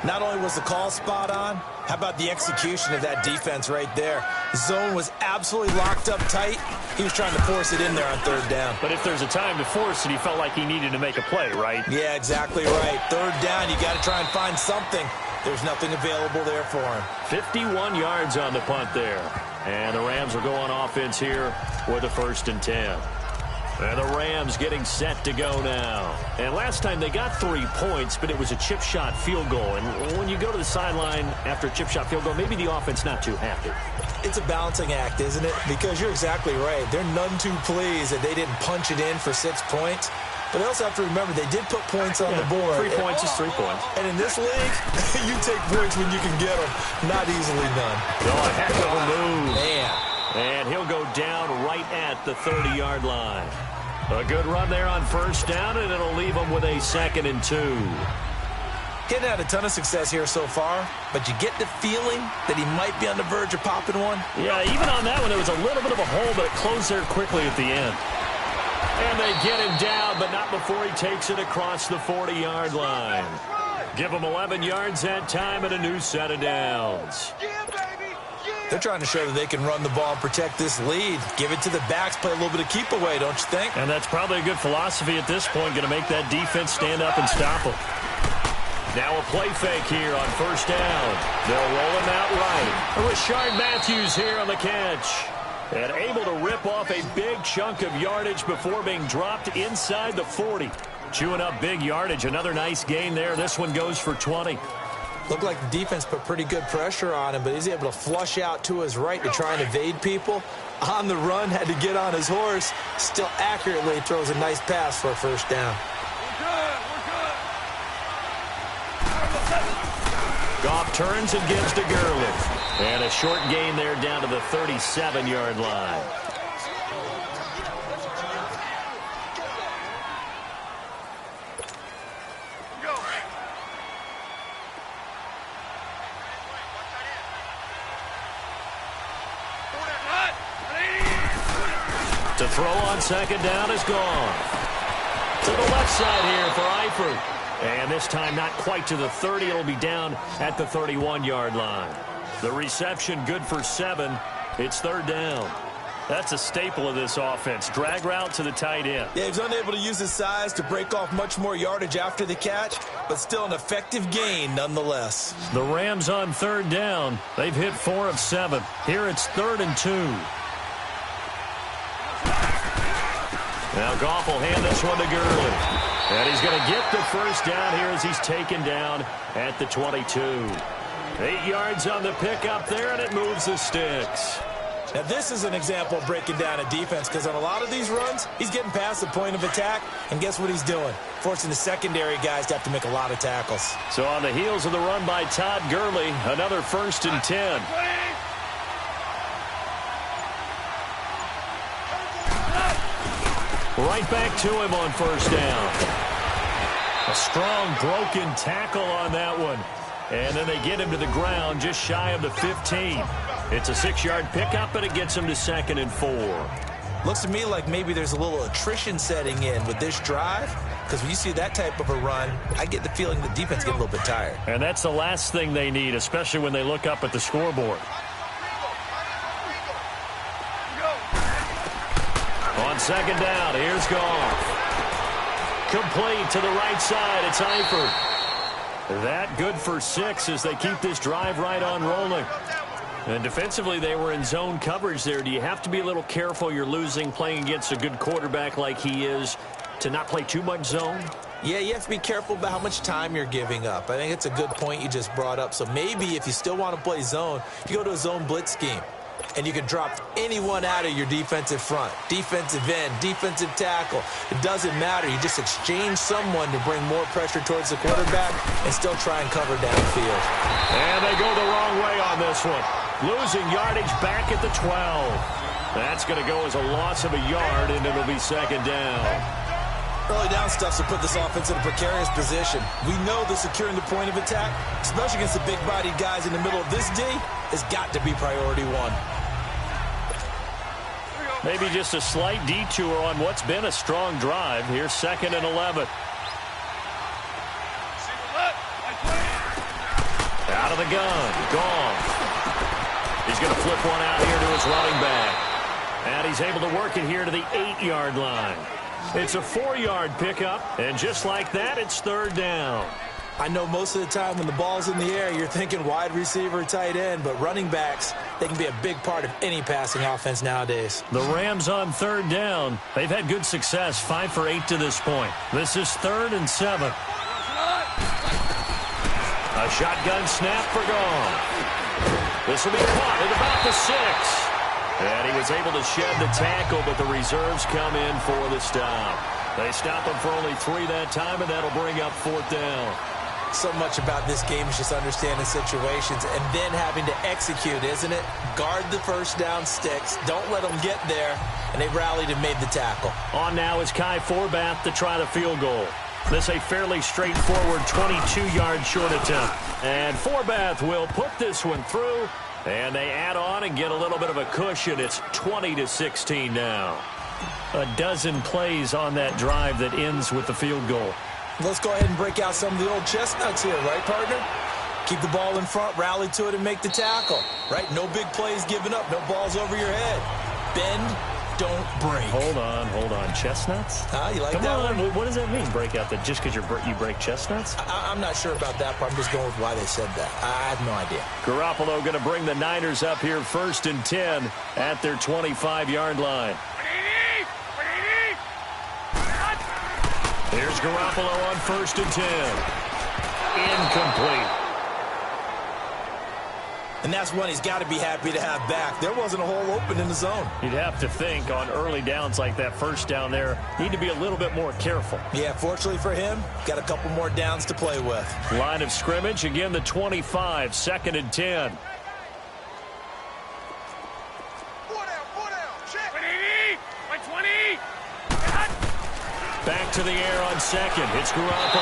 Not only was the call spot on, how about the execution of that defense right there? The zone was absolutely locked up tight. He was trying to force it in there on 3rd down. But if there's a time to force it, he felt like he needed to make a play, right? Yeah, exactly right. 3rd down, you got to try and find something. There's nothing available there for him. 51 yards on the punt there. And the Rams will go on offense here with a 1st and 10. And the Rams getting set to go now. And last time they got 3 points, but it was a chip shot field goal. And when you go to the sideline after a chip shot field goal, maybe the offense not too happy. It's a balancing act, isn't it? Because you're exactly right. They're none too pleased that they didn't punch it in for 6 points. But they also have to remember they did put points on the board. 3 points is 3 points. And in this league, you take points when you can get them. Not easily done. Oh, a heck of a move. Man. And he'll go down right at the 30-yard line. A good run there on 1st down, and it'll leave him with a 2nd and 2. Getting had a ton of success here so far, but you get the feeling that he might be on the verge of popping one. Yeah, even on that one, there was a little bit of a hole, but it closed there quickly at the end. And they get him down, but not before he takes it across the 40-yard line. Give him 11 yards that time and a new set of downs. They're trying to show that they can run the ball and protect this lead. Give it to the backs, play a little bit of keep away, don't you think? And that's probably a good philosophy at this point, going to make that defense stand up and stop them. Now a play fake here on 1st down. They'll roll him out right. Rashard Matthews here on the catch. And able to rip off a big chunk of yardage before being dropped inside the 40. Chewing up big yardage. Another nice gain there. This one goes for 20. Looked like the defense put pretty good pressure on him, but he's able to flush out to his right to try and evade people. On the run, had to get on his horse. Still accurately throws a nice pass for a 1st down. Goff turns and gives to Gurley. And a short gain there down to the 37-yard line. To throw on 2nd down is gone. To the left side here for Eifert. And this time not quite to the 30. It'll be down at the 31-yard line. The reception good for 7. It's third down. That's a staple of this offense. Drag route to the tight end. Yeah, he's unable to use his size to break off much more yardage after the catch, but still an effective gain nonetheless. The Rams on third down. They've hit 4 of 7. Here it's 3rd and 2. Now Goff will hand this one to Gurley. And he's going to get the first down here as he's taken down at the 22. 8 yards on the pickup there, and it moves the sticks. Now, this is an example of breaking down a defense because on a lot of these runs, he's getting past the point of attack, and guess what he's doing? Forcing the secondary guys to have to make a lot of tackles. So on the heels of the run by Todd Gurley, another 1st and 10. Right back to him on first down. A strong broken tackle on that one. And then they get him to the ground just shy of the 15. It's a 6-yard pickup, and it gets him to 2nd and 4. Looks to me like maybe there's a little attrition setting in with this drive, because when you see that type of a run, I get the feeling the defense gets a little bit tired. And that's the last thing they need, especially when they look up at the scoreboard. On second down, here's Goff. Complete to the right side, it's Eifert. That good for 6 as they keep this drive right on rolling. And defensively, they were in zone coverage there. Do you have to be a little careful? You're losing playing against a good quarterback like he is to not play too much zone? Yeah, you have to be careful about how much time you're giving up. I think it's a good point you just brought up. So maybe if you still want to play zone, you go to a zone blitz scheme. And you can drop anyone out of your defensive front, defensive end, defensive tackle. It doesn't matter. You just exchange someone to bring more pressure towards the quarterback and still try and cover downfield. And they go the wrong way on this one. Losing yardage back at the 12. That's going to go as a loss of a yard, and it'll be 2nd down. Early down stuff to put this offense in a precarious position. We know that securing the point of attack, especially against the big-bodied guys in the middle of this D, has got to be priority 1. Maybe just a slight detour on what's been a strong drive. Here's 2nd and 11. Out of the gun. Goff. He's going to flip one out here to his running back. And he's able to work it here to the 8-yard line. It's a 4-yard pickup, and just like that, it's 3rd down. I know most of the time when the ball's in the air, you're thinking wide receiver, tight end, but running backs, they can be a big part of any passing offense nowadays. The Rams on 3rd down. They've had good success, 5 for 8 to this point. This is 3rd and 7. A shotgun snap for Goff. This will be caught at about the 6. And he was able to shed the tackle, but the reserves come in for the stop. They stop him for only 3 that time, and that'll bring up 4th down. So much about this game is just understanding situations and then having to execute, isn't it? Guard the first down sticks. Don't let them get there. And they rallied and made the tackle. On now is Kai Forbath to try the field goal. This a fairly straightforward 22-yard short attempt. And Forbath will put this one through. And they add on and get a little bit of a cushion. It's 20-16 now. A dozen plays on that drive that ends with the field goal. Let's go ahead and break out some of the old chestnuts here, right, partner? Keep the ball in front, rally to it, and make the tackle, right? No big plays given up, no balls over your head. Bend, don't break. Hold on. Chestnuts? You like Come that on. one? What does that mean, break out? That just because you break chestnuts? I'm not sure about that part. I'm just going with why they said that. I have no idea. Garoppolo going to bring the Niners up here 1st and 10 at their 25-yard line. Here's Garoppolo on 1st and 10. Incomplete. And that's one he's got to be happy to have back. There wasn't a hole open in the zone. You'd have to think on early downs like that, first down there, need to be a little bit more careful. Yeah, fortunately for him, got a couple more downs to play with. Line of scrimmage, again the 25, 2nd and 10. Back to the air on 2nd. It's Garoppolo.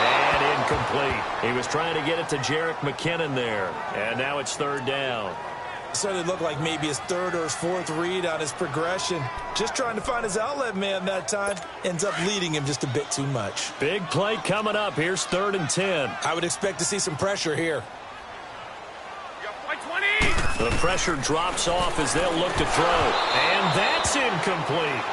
And incomplete. He was trying to get it to Jerick McKinnon there. And now it's 3rd down. Certainly looked like maybe his 3rd or his 4th read on his progression. Just trying to find his outlet man that time. Ends up leading him just a bit too much. Big play coming up. Here's 3rd and 10. I would expect to see some pressure here. The pressure drops off as they'll look to throw. And that's incomplete.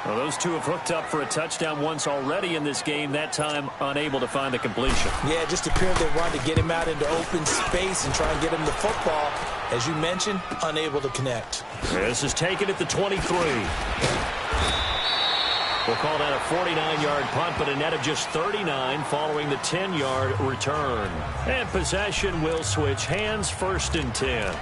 Well, those two have hooked up for a touchdown once already in this game, that time unable to find the completion. Yeah, it just appeared they wanted to get him out into open space and try and get him the football. As you mentioned, unable to connect. This is taken at the 23. We'll call that a 49-yard punt, but a net of just 39 following the 10-yard return. And possession will switch hands, 1st and 10.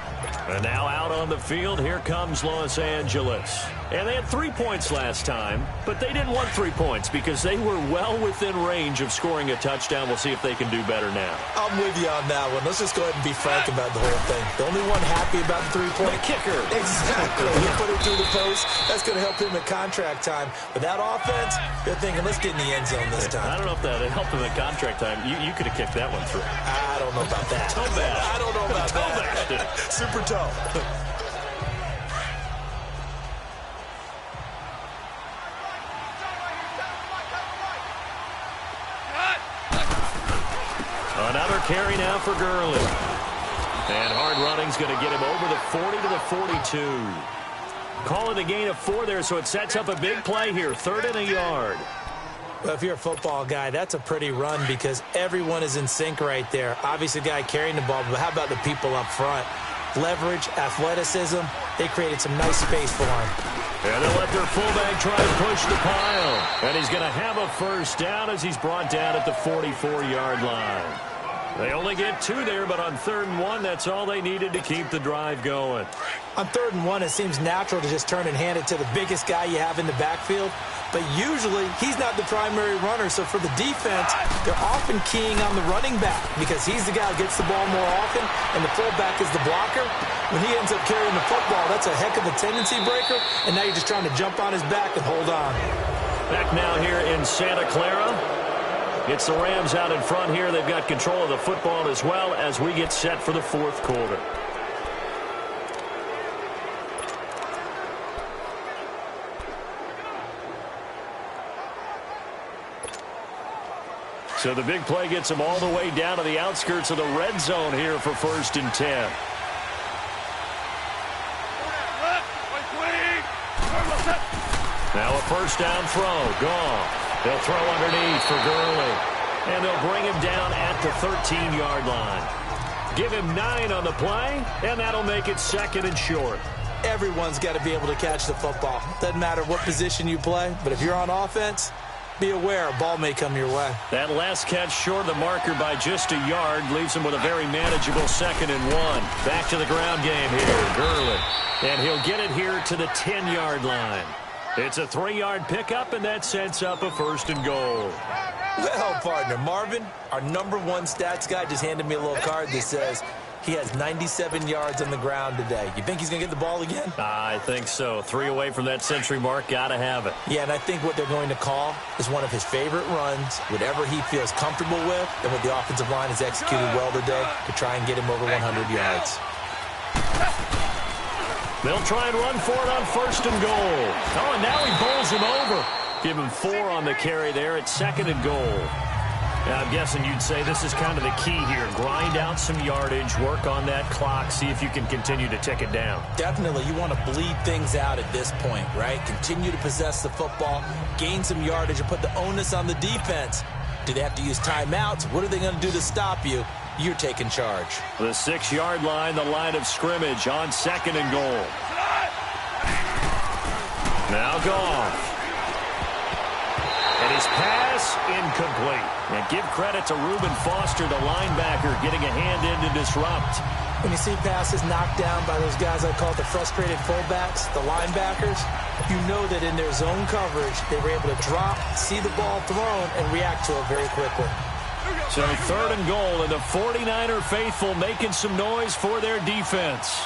And now out on the field, here comes Los Angeles. And they had 3 points last time, but they didn't want 3 points because they were well within range of scoring a touchdown. We'll see if they can do better now. I'm with you on that one. Let's just go ahead and be frank about the whole thing. The only one happy about the 3-point. The kicker. Exactly. He put it through the post. That's going to help him in contract time. But that offense, they're thinking, let's get in the end zone this time. I don't know if that helped him in contract time. You could have kicked that one through. I don't know about that. Toe bad. I don't know about that. Super toe. Another carry now for Gurley. And hard running's going to get him over the 40 to the 42. Call it a gain of 4 there, so it sets up a big play here. 3rd and a yard. Well, if you're a football guy, that's a pretty run because everyone is in sync right there. Obviously, the guy carrying the ball, but how about the people up front? Leverage, athleticism, they created some nice space for him. And they'll let their fullback try and push the pile. And he's going to have a 1st down as he's brought down at the 44-yard line. They only get 2 there, but on 3rd and 1, that's all they needed to keep the drive going. On 3rd and 1, it seems natural to just turn and hand it to the biggest guy you have in the backfield. But usually, he's not the primary runner. So for the defense, they're often keying on the running back because he's the guy who gets the ball more often, and the fullback is the blocker. When he ends up carrying the football, that's a heck of a tendency breaker, and now you're just trying to jump on his back and hold on. Back now here in Santa Clara. It's the Rams out in front here. They've got control of the football as well as we get set for the 4th quarter. So the big play gets them all the way down to the outskirts of the red zone here for 1st and 10. Now a 1st down throw. Gone. They'll throw underneath for Gurley. And they'll bring him down at the 13-yard line. Give him 9 on the play, and that'll make it 2nd and short. Everyone's got to be able to catch the football. Doesn't matter what position you play, but if you're on offense, be aware a ball may come your way. That last catch short of the marker by just a yard leaves him with a very manageable 2nd and 1. Back to the ground game here, Gurley. And he'll get it here to the 10-yard line. It's a 3-yard pickup, and that sets up a 1st and goal. Well, partner, Marvin, our #1 stats guy, just handed me a little card that says he has 97 yards on the ground today. You think he's going to get the ball again? I think so. 3 away from that century mark. Got to have it. Yeah, and I think what they're going to call is one of his favorite runs, whatever he feels comfortable with, and what the offensive line has executed well today to try and get him over 100 yards. They'll try and run for it on 1st and goal. Oh, and now he bowls him over. Give him 4 on the carry there at 2nd and goal. Now, I'm guessing you'd say this is kind of the key here. Grind out some yardage, work on that clock, see if you can continue to tick it down. Definitely. You want to bleed things out at this point, right? Continue to possess the football, gain some yardage, and put the onus on the defense. Do they have to use timeouts? What are they going to do to stop you? You're taking charge. The 6-yard line, the line of scrimmage on 2nd and goal. Now Goff. And his pass incomplete. And give credit to Reuben Foster, the linebacker, getting a hand in to disrupt. When you see passes knocked down by those guys I call the frustrated fullbacks, the linebackers, you know that in their zone coverage, they were able to drop, see the ball thrown, and react to it very quickly. So 3rd and goal, and the 49er faithful making some noise for their defense.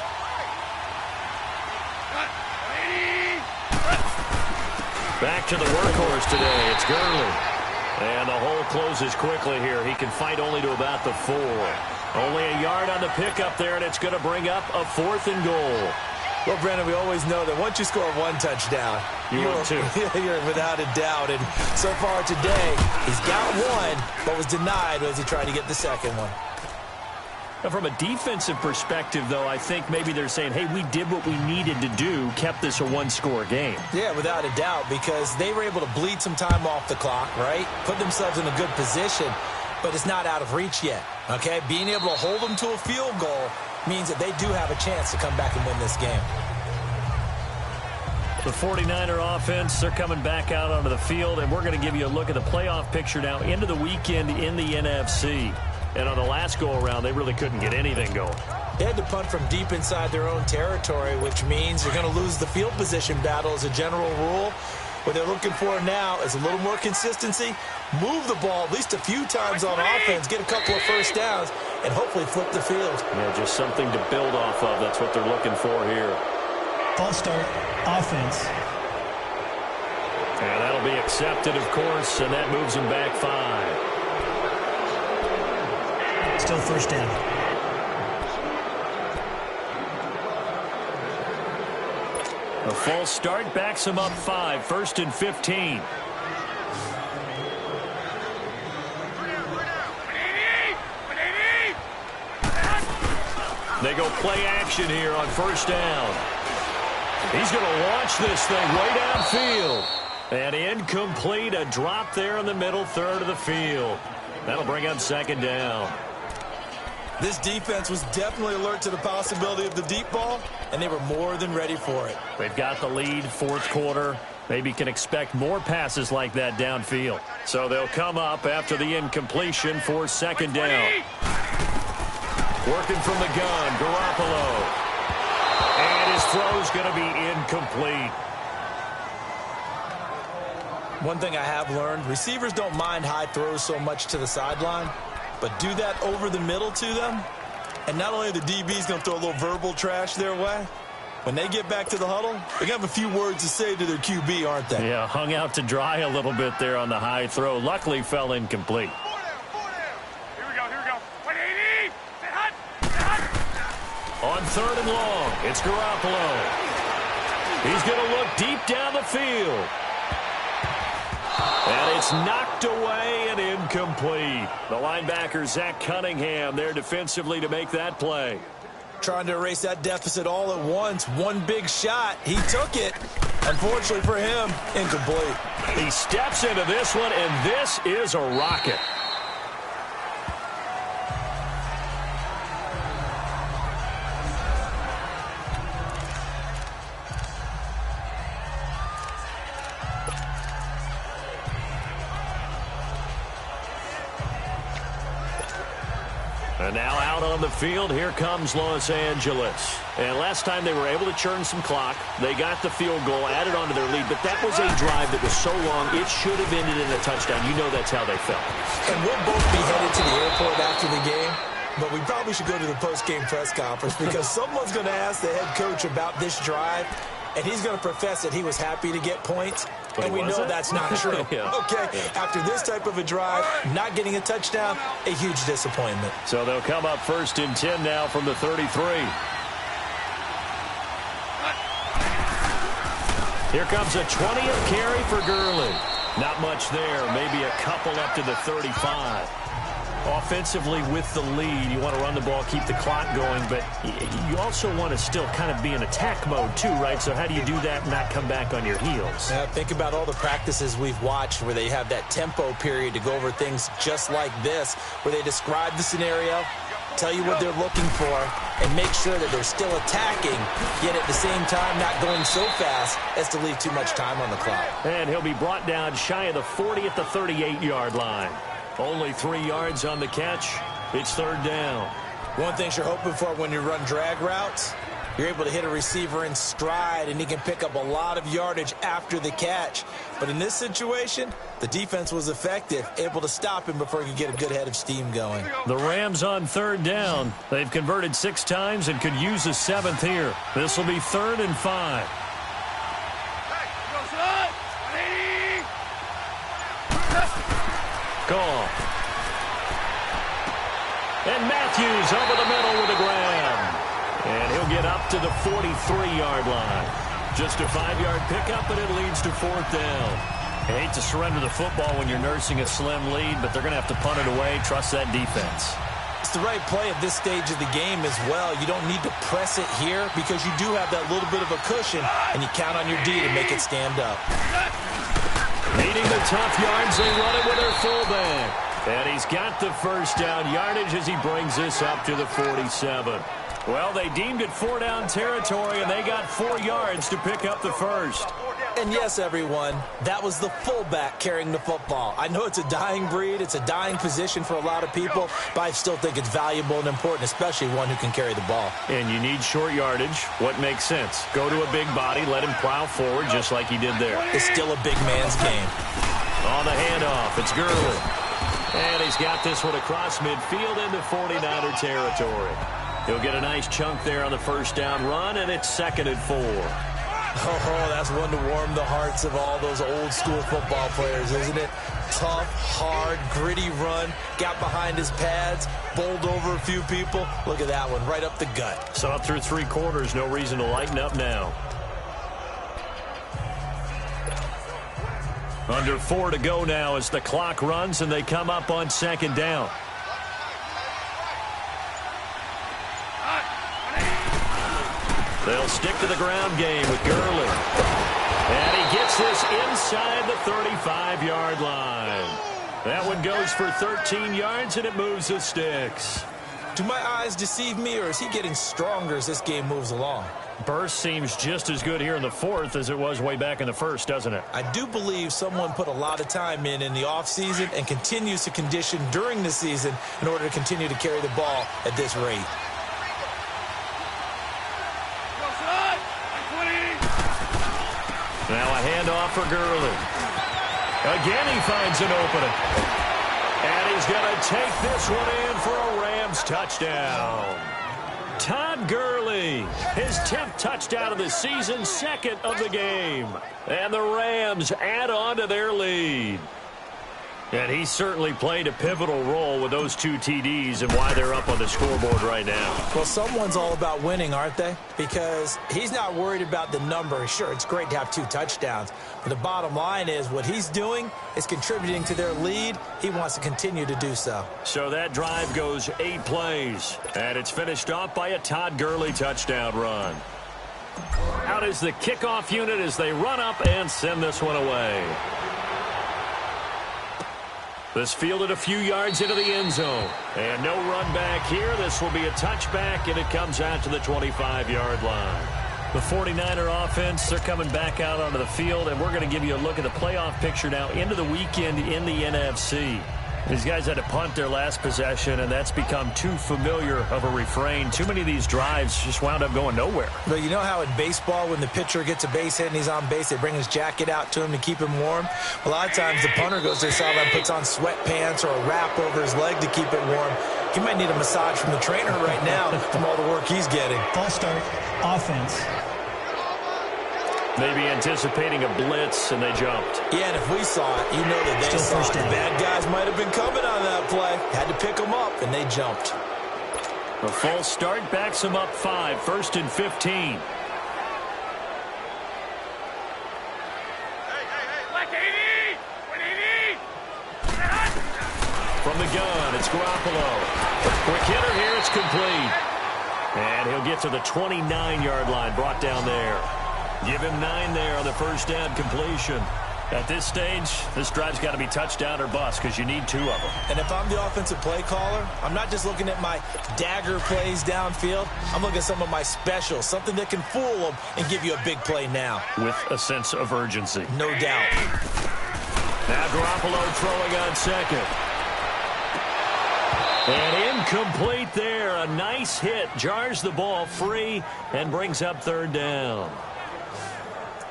Back to the workhorse today. It's Gurley. And the hole closes quickly here. He can fight only to about the 4. Only a yard on the pickup there, and it's going to bring up a 4th and goal. Well, Brandon, we always know that once you score 1 touchdown, you're 2. You're without a doubt. And so far today, he's got 1, but was denied as he tried to get the 2nd one. From a defensive perspective, though, I think maybe they're saying, hey, we did what we needed to do, kept this a one-score game. Yeah, without a doubt, because they were able to bleed some time off the clock, right? Put themselves in a good position, but it's not out of reach yet, okay? Being able to hold them to a field goal means that they do have a chance to come back and win this game. The 49er offense, they're coming back out onto the field, and we're going to give you a look at the playoff picture now into the weekend in the NFC. And on the last go-around, they really couldn't get anything going. They had to punt from deep inside their own territory, which means you're going to lose the field position battle as a general rule. What they're looking for now is a little more consistency, move the ball at least a few times on offense, get a couple of first downs, and hopefully flip the field. Yeah, just something to build off of. That's what they're looking for here. False start, offense. And that'll be accepted, of course, and that moves them back 5. Still first down. A false start backs them up 5, 1st and 15. They go play action here on 1st down. He's going to launch this thing way downfield. And incomplete, a drop there in the middle third of the field. That'll bring up 2nd down. This defense was definitely alert to the possibility of the deep ball, and they were more than ready for it. They've got the lead, 4th quarter. Maybe can expect more passes like that downfield. So they'll come up after the incompletion for 2nd down. Working from the gun, Garoppolo. And his throw's going to be incomplete. One thing I have learned, receivers don't mind high throws so much to the sideline, but do that over the middle to them, and not only are the DBs going to throw a little verbal trash their way, when they get back to the huddle, they're going to have a few words to say to their QB, aren't they? Yeah, hung out to dry a little bit there on the high throw. Luckily, fell incomplete. Here we go, here we go. 180! Stay hot! Stay hot! On 3rd and long, it's Garoppolo. He's going to look deep down the field. And it's knocked away and incomplete. The linebacker, Zach Cunningham, there defensively to make that play. Trying to erase that deficit all at once. One big shot. He took it. Unfortunately for him, incomplete. He steps into this one, and this is a rocket. And now out on the field, here comes Los Angeles. And last time they were able to churn some clock. They got the field goal, added on to their lead. But that was a drive that was so long, it should have ended in a touchdown. You know that's how they felt. And we'll both be headed to the airport after the game. But we probably should go to the post-game press conference because someone's going to ask the head coach about this drive. And he's going to profess that he was happy to get points. But and we know that's not true. Yeah. Okay, after this type of a drive, not getting a touchdown, a huge disappointment. So they'll come up 1st and 10 now from the 33. Here comes a 20th carry for Gurley. Not much there, maybe a couple up to the 35. Offensively with the lead, you want to run the ball, keep the clock going, but you also want to still kind of be in attack mode too, right? So how do you do that and not come back on your heels? Now, think about all the practices we've watched where they have that tempo period to go over things just like this, where they describe the scenario, tell you what they're looking for, and make sure that they're still attacking, yet at the same time not going so fast as to leave too much time on the clock. And he'll be brought down shy of the 40 at the 38-yard line. Only 3 yards on the catch. It's 3rd down. One thing you're hoping for when you run drag routes, you're able to hit a receiver in stride, and he can pick up a lot of yardage after the catch. But in this situation, the defense was effective, able to stop him before he could get a good head of steam going. The Rams on 3rd down. They've converted 6 times and could use a 7th here. This will be 3rd and 5. Goal. And Matthews over the middle with a grab. And he'll get up to the 43-yard line. Just a 5-yard pickup, but it leads to 4th down. I hate to surrender the football when you're nursing a slim lead, but they're going to have to punt it away. Trust that defense. It's the right play at this stage of the game as well. You don't need to press it here because you do have that little bit of a cushion, and you count on your D to make it stand up. Needing the tough yards, they run it with their fullback. And he's got the first down yardage as he brings this up to the 47. Well, they deemed it 4-down territory, and they got 4 yards to pick up the first. And yes, everyone, that was the fullback carrying the football. I know it's a dying breed, it's a dying position for a lot of people, but I still think it's valuable and important, especially one who can carry the ball. And you need short yardage. What makes sense? Go to a big body, let him plow forward just like he did there. It's still a big man's game. On the handoff, it's Gurley. And he's got this one across midfield into 49er territory. He'll get a nice chunk there on the first down run, and it's 2nd and 4. Oh, that's one to warm the hearts of all those old-school football players, isn't it? Tough, hard, gritty run, got behind his pads, bowled over a few people. Look at that one, right up the gut. So up through 3 quarters, no reason to lighten up now. Under 4 to go now as the clock runs, and they come up on 2nd down. They'll stick to the ground game with Gurley. And he gets this inside the 35-yard line. That one goes for 13 yards, and it moves the sticks. Do my eyes deceive me, or is he getting stronger as this game moves along? Burst seems just as good here in the 4th as it was way back in the 1st, doesn't it? I do believe someone put a lot of time in the offseason and continues to condition during the season in order to continue to carry the ball at this rate. Now a handoff for Gurley. Again, he finds an opening. And he's going to take this one in for a Rams touchdown. Todd Gurley, his 10th touchdown of the season, 2nd of the game. And the Rams add on to their lead. And he certainly played a pivotal role with those 2 TDs and why they're up on the scoreboard right now. Well, someone's all about winning, aren't they? Because he's not worried about the number. Sure, it's great to have 2 touchdowns. But the bottom line is what he's doing is contributing to their lead. He wants to continue to do so. So that drive goes 8 plays. And it's finished off by a Todd Gurley touchdown run. Out is the kickoff unit as they run up and send this one away. This fielded a few yards into the end zone. And no run back here. This will be a touchback, and it comes out to the 25-yard line. The 49er offense, they're coming back out onto the field, and we're going to give you a look at the playoff picture now into the weekend in the NFC. These guys had to punt their last possession, and that's become too familiar of a refrain. Too many of these drives just wound up going nowhere. But you know how in baseball, when the pitcher gets a base hit and he's on base, they bring his jacket out to him to keep him warm? A lot of times the punter goes to the sideline, puts on sweatpants or a wrap over his leg to keep it warm. He might need a massage from the trainer right now from all the work he's getting. False start, offense. Maybe anticipating a blitz, and they jumped. Yeah, and if we saw it, you know that they saw it. The bad guys might have been coming on that play. Had to pick them up, and they jumped. A false start backs them up 5, 1st and 15. From the gun, it's Garoppolo. Quick hitter here, it's complete. And he'll get to the 29-yard line, brought down there. Give him 9 there on the first down completion. At this stage, this drive's got to be touchdown or bust because you need 2 of them. And if I'm the offensive play caller, I'm not just looking at my dagger plays downfield. I'm looking at some of my specials, something that can fool them and give you a big play now. With a sense of urgency. No doubt. Now Garoppolo throwing on 2nd. And incomplete there. A nice hit. Jars the ball free and brings up 3rd down.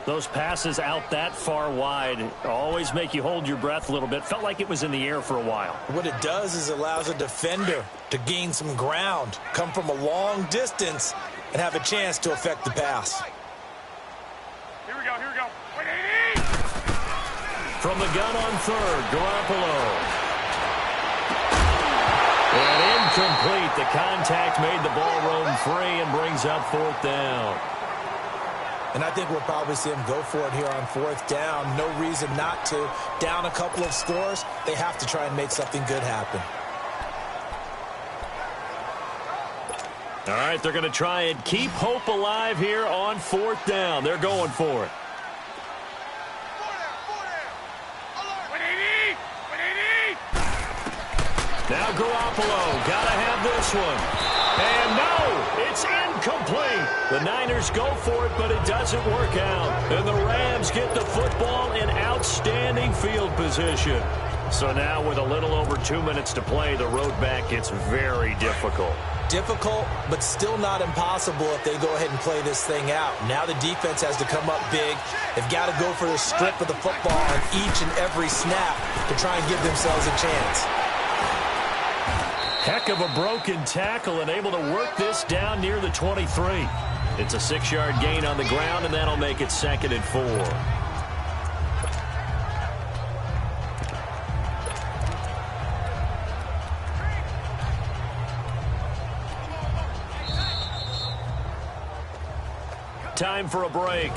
Those passes out that far wide always make you hold your breath a little bit. Felt like it was in the air for a while. What it does is allows a defender to gain some ground, come from a long distance, and have a chance to affect the pass. Here we go. 180! From the gun on 3rd, Garoppolo. And incomplete. The contact made the ball roam free and brings up 4th down. And I think we'll probably see him go for it here on 4th down. No reason not to. Down a couple of scores, they have to try and make something good happen. All right, they're going to try and keep hope alive here on 4th down. They're going for it. Now Garoppolo, gotta have this one. And no, it's incomplete. The Niners go for it, but it doesn't work out. And the Rams get the football in outstanding field position. So now with a little over 2 minutes to play, the road back gets very difficult. Difficult, but still not impossible if they go ahead and play this thing out. Now the defense has to come up big. They've got to go for the strip of the football on each and every snap to try and give themselves a chance. Heck of a broken tackle and able to work this down near the 23. It's a 6-yard gain on the ground, and that'll make it 2nd and 4. Time for a break.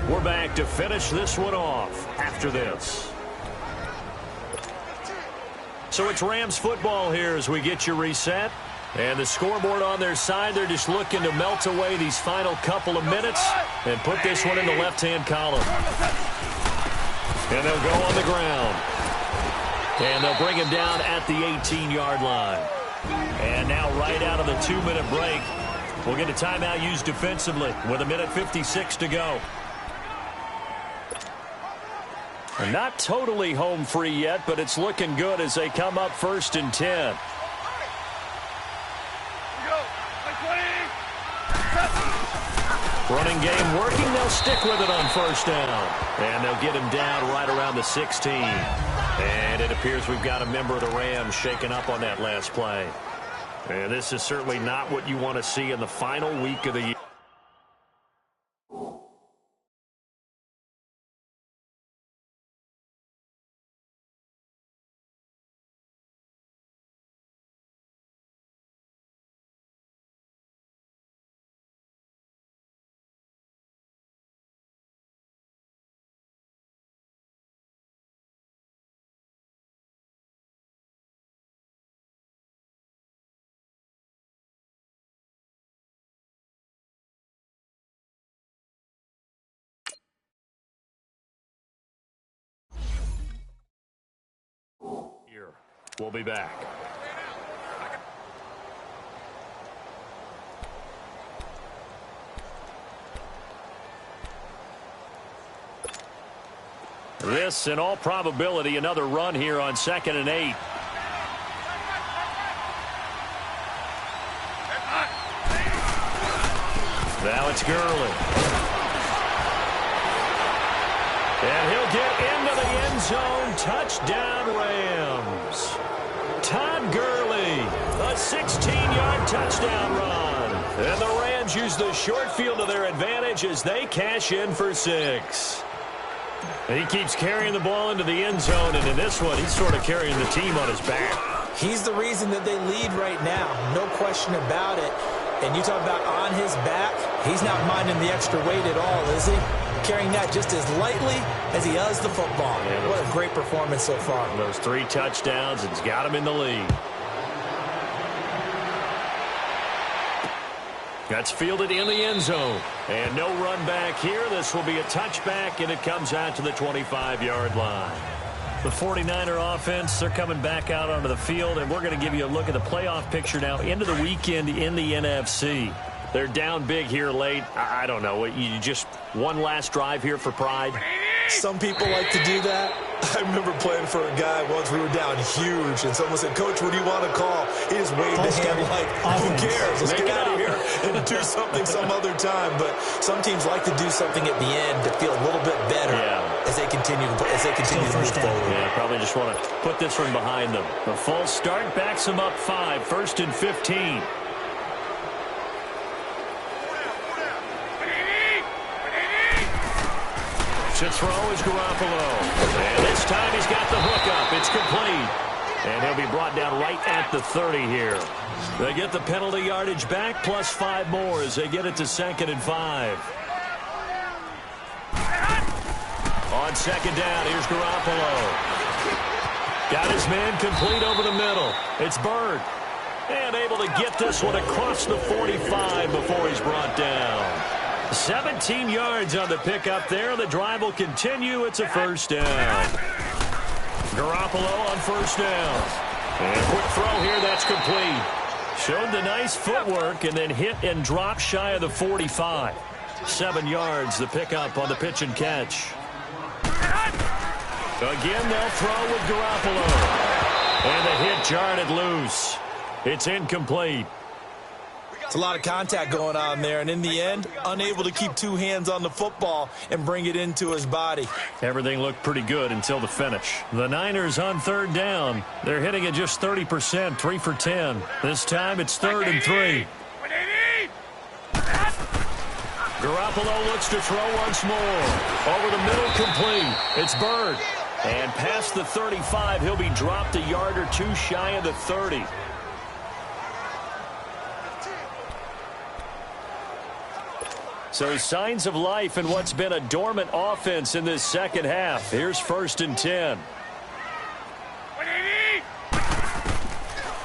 We're back to finish this one off after this. So it's Rams football here as we get you reset. And the scoreboard on their side, they're just looking to melt away these final couple of minutes and put this one in the left-hand column. And they'll go on the ground. And they'll bring him down at the 18-yard line. And now right out of the 2-minute break, we'll get a timeout used defensively with 1:56 to go. And not totally home free yet, but it's looking good as they come up 1st and 10. Running game working. They'll stick with it on 1st down. And they'll get him down right around the 16. And it appears we've got a member of the Rams shaken up on that last play. And this is certainly not what you want to see in the final week of the year. We'll be back. This, in all probability, another run here on 2nd and 8. Now it's Gurley. And he'll get into the end zone. Touchdown, Rams. Todd Gurley, a 16-yard touchdown run. And the Rams use the short field to their advantage as they cash in for 6. And he keeps carrying the ball into the end zone, and in this one, he's sort of carrying the team on his back. He's the reason that they lead right now, no question about it. And you talk about on his back, he's not minding the extra weight at all, is he? Carrying that just as lightly as he does the football. Yeah, what a great performance so far. Those 3 touchdowns, it's got him in the lead. That's fielded in the end zone. And no run back here. This will be a touchback, and it comes out to the 25-yard line. The 49er offense, they're coming back out onto the field, and we're going to give you a look at the playoff picture now into the weekend in the NFC. They're down big here late. I don't know. You just one last drive here for pride? Some people like to do that. I remember playing for a guy once. We were down huge, and someone said, "Coach, what do you want to call?" He just waved his hand like, "Who cares? Let's get out of here and do something some other time." But some teams like to do something at the end to feel a little bit better as they continue to move forward. Yeah, probably just want to put this one behind them. The false start backs them up 5, 1st and 15. To throw is Garoppolo. And this time he's got the hook up. It's complete. And he'll be brought down right at the 30 here. They get the penalty yardage back plus 5 more as they get it to 2nd and 5. On 2nd down, here's Garoppolo. Got his man complete over the middle. It's Bird. And able to get this one across the 45 before he's brought down. 17 yards on the pickup there. The drive will continue. It's a first down. Garoppolo on first down. And a quick throw here. That's complete. Showed the nice footwork and then hit and dropped shy of the 45. 7 yards, the pickup on the pitch and catch. Again, they'll throw with Garoppolo. And the hit jarred it loose. It's incomplete. It's a lot of contact going on there, and in the end, unable to keep two hands on the football and bring it into his body. Everything looked pretty good until the finish. The Niners on third down. They're hitting it just 30%, 3 for 10. This time it's 3rd and 3. Garoppolo looks to throw once more. Over the middle, complete. It's Bird. And past the 35, he'll be dropped a yard or two shy of the 30. So signs of life in what's been a dormant offense in this second half. Here's 1st and 10.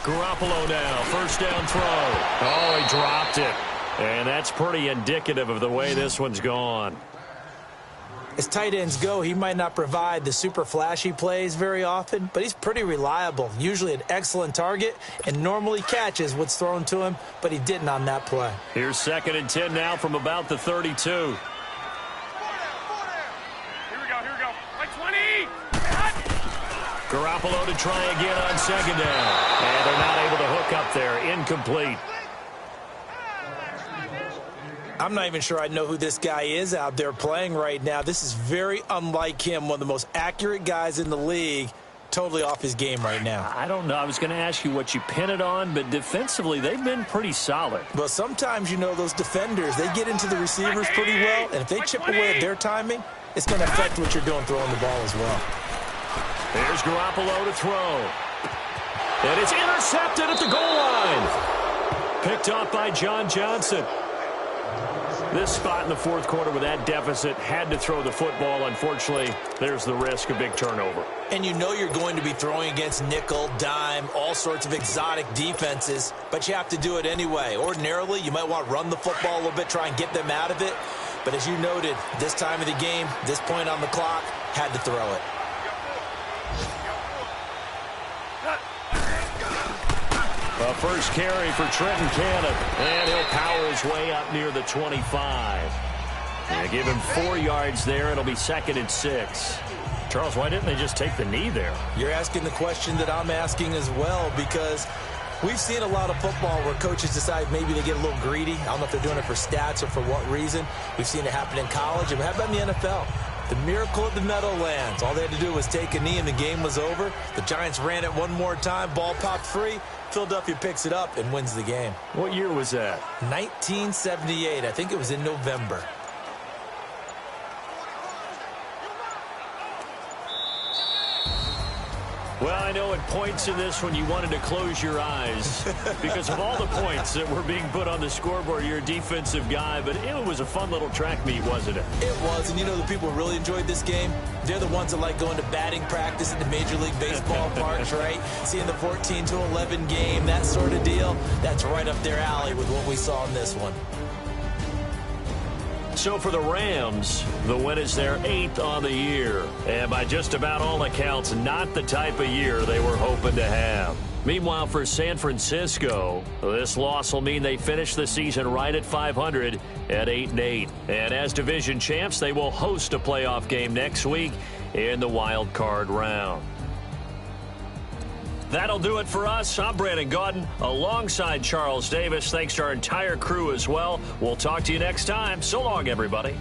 Garoppolo now, first down throw. Oh, he dropped it. And that's pretty indicative of the way this one's gone. As tight ends go, he might not provide the super flashy plays very often, but he's pretty reliable, usually an excellent target, and normally catches what's thrown to him, but he didn't on that play. Here's 2nd and 10 now from about the 32. Here we go. Like 20. Garoppolo to try again on 2nd down. And they're not able to hook up there. Incomplete. I'm not even sure I know who this guy is out there playing right now. This is very unlike him, one of the most accurate guys in the league. Totally off his game right now. I don't know. I was going to ask you what you pin it on, but defensively, they've been pretty solid. Well, sometimes, you know, those defenders, they get into the receivers pretty well, and if they chip away at their timing, it's going to affect what you're doing throwing the ball as well. There's Garoppolo to throw. And it's intercepted at the goal line. Picked off by John Johnson. This spot in the 4th quarter with that deficit, had to throw the football. Unfortunately, there's the risk of big turnover. And you know you're going to be throwing against nickel, dime, all sorts of exotic defenses, but you have to do it anyway. Ordinarily, you might want to run the football a little bit, try and get them out of it. But as you noted, this time of the game, this point on the clock, had to throw it. A first carry for Trenton Cannon. And he'll power his way up near the 25. They give him 4 yards there. It'll be 2nd and 6. Charles, why didn't they just take the knee there? You're asking the question that I'm asking as well, because we've seen a lot of football where coaches decide maybe they get a little greedy. I don't know if they're doing it for stats or for what reason. We've seen it happen in college. And how about in the NFL? The miracle of the Meadowlands. All they had to do was take a knee and the game was over. The Giants ran it one more time. Ball popped free. Philadelphia picks it up and wins the game. What year was that? 1978. I think it was in November. Well, I know at points in this one you wanted to close your eyes because of all the points that were being put on the scoreboard. You're a defensive guy, but it was a fun little track meet, wasn't it? It was, and you know the people who really enjoyed this game? They're the ones that like going to batting practice at the Major League Baseball parks, right? Seeing the 14-11 game, that sort of deal. That's right up their alley with what we saw in this one. So for the Rams, the win is their 8th on the year. And by just about all accounts, not the type of year they were hoping to have. Meanwhile, for San Francisco, this loss will mean they finish the season right at 500 at 8-8. And as division champs, they will host a playoff game next week in the wild card round. That'll do it for us. I'm Brandon Gaudin alongside Charles Davis. Thanks to our entire crew as well. We'll talk to you next time. So long, everybody.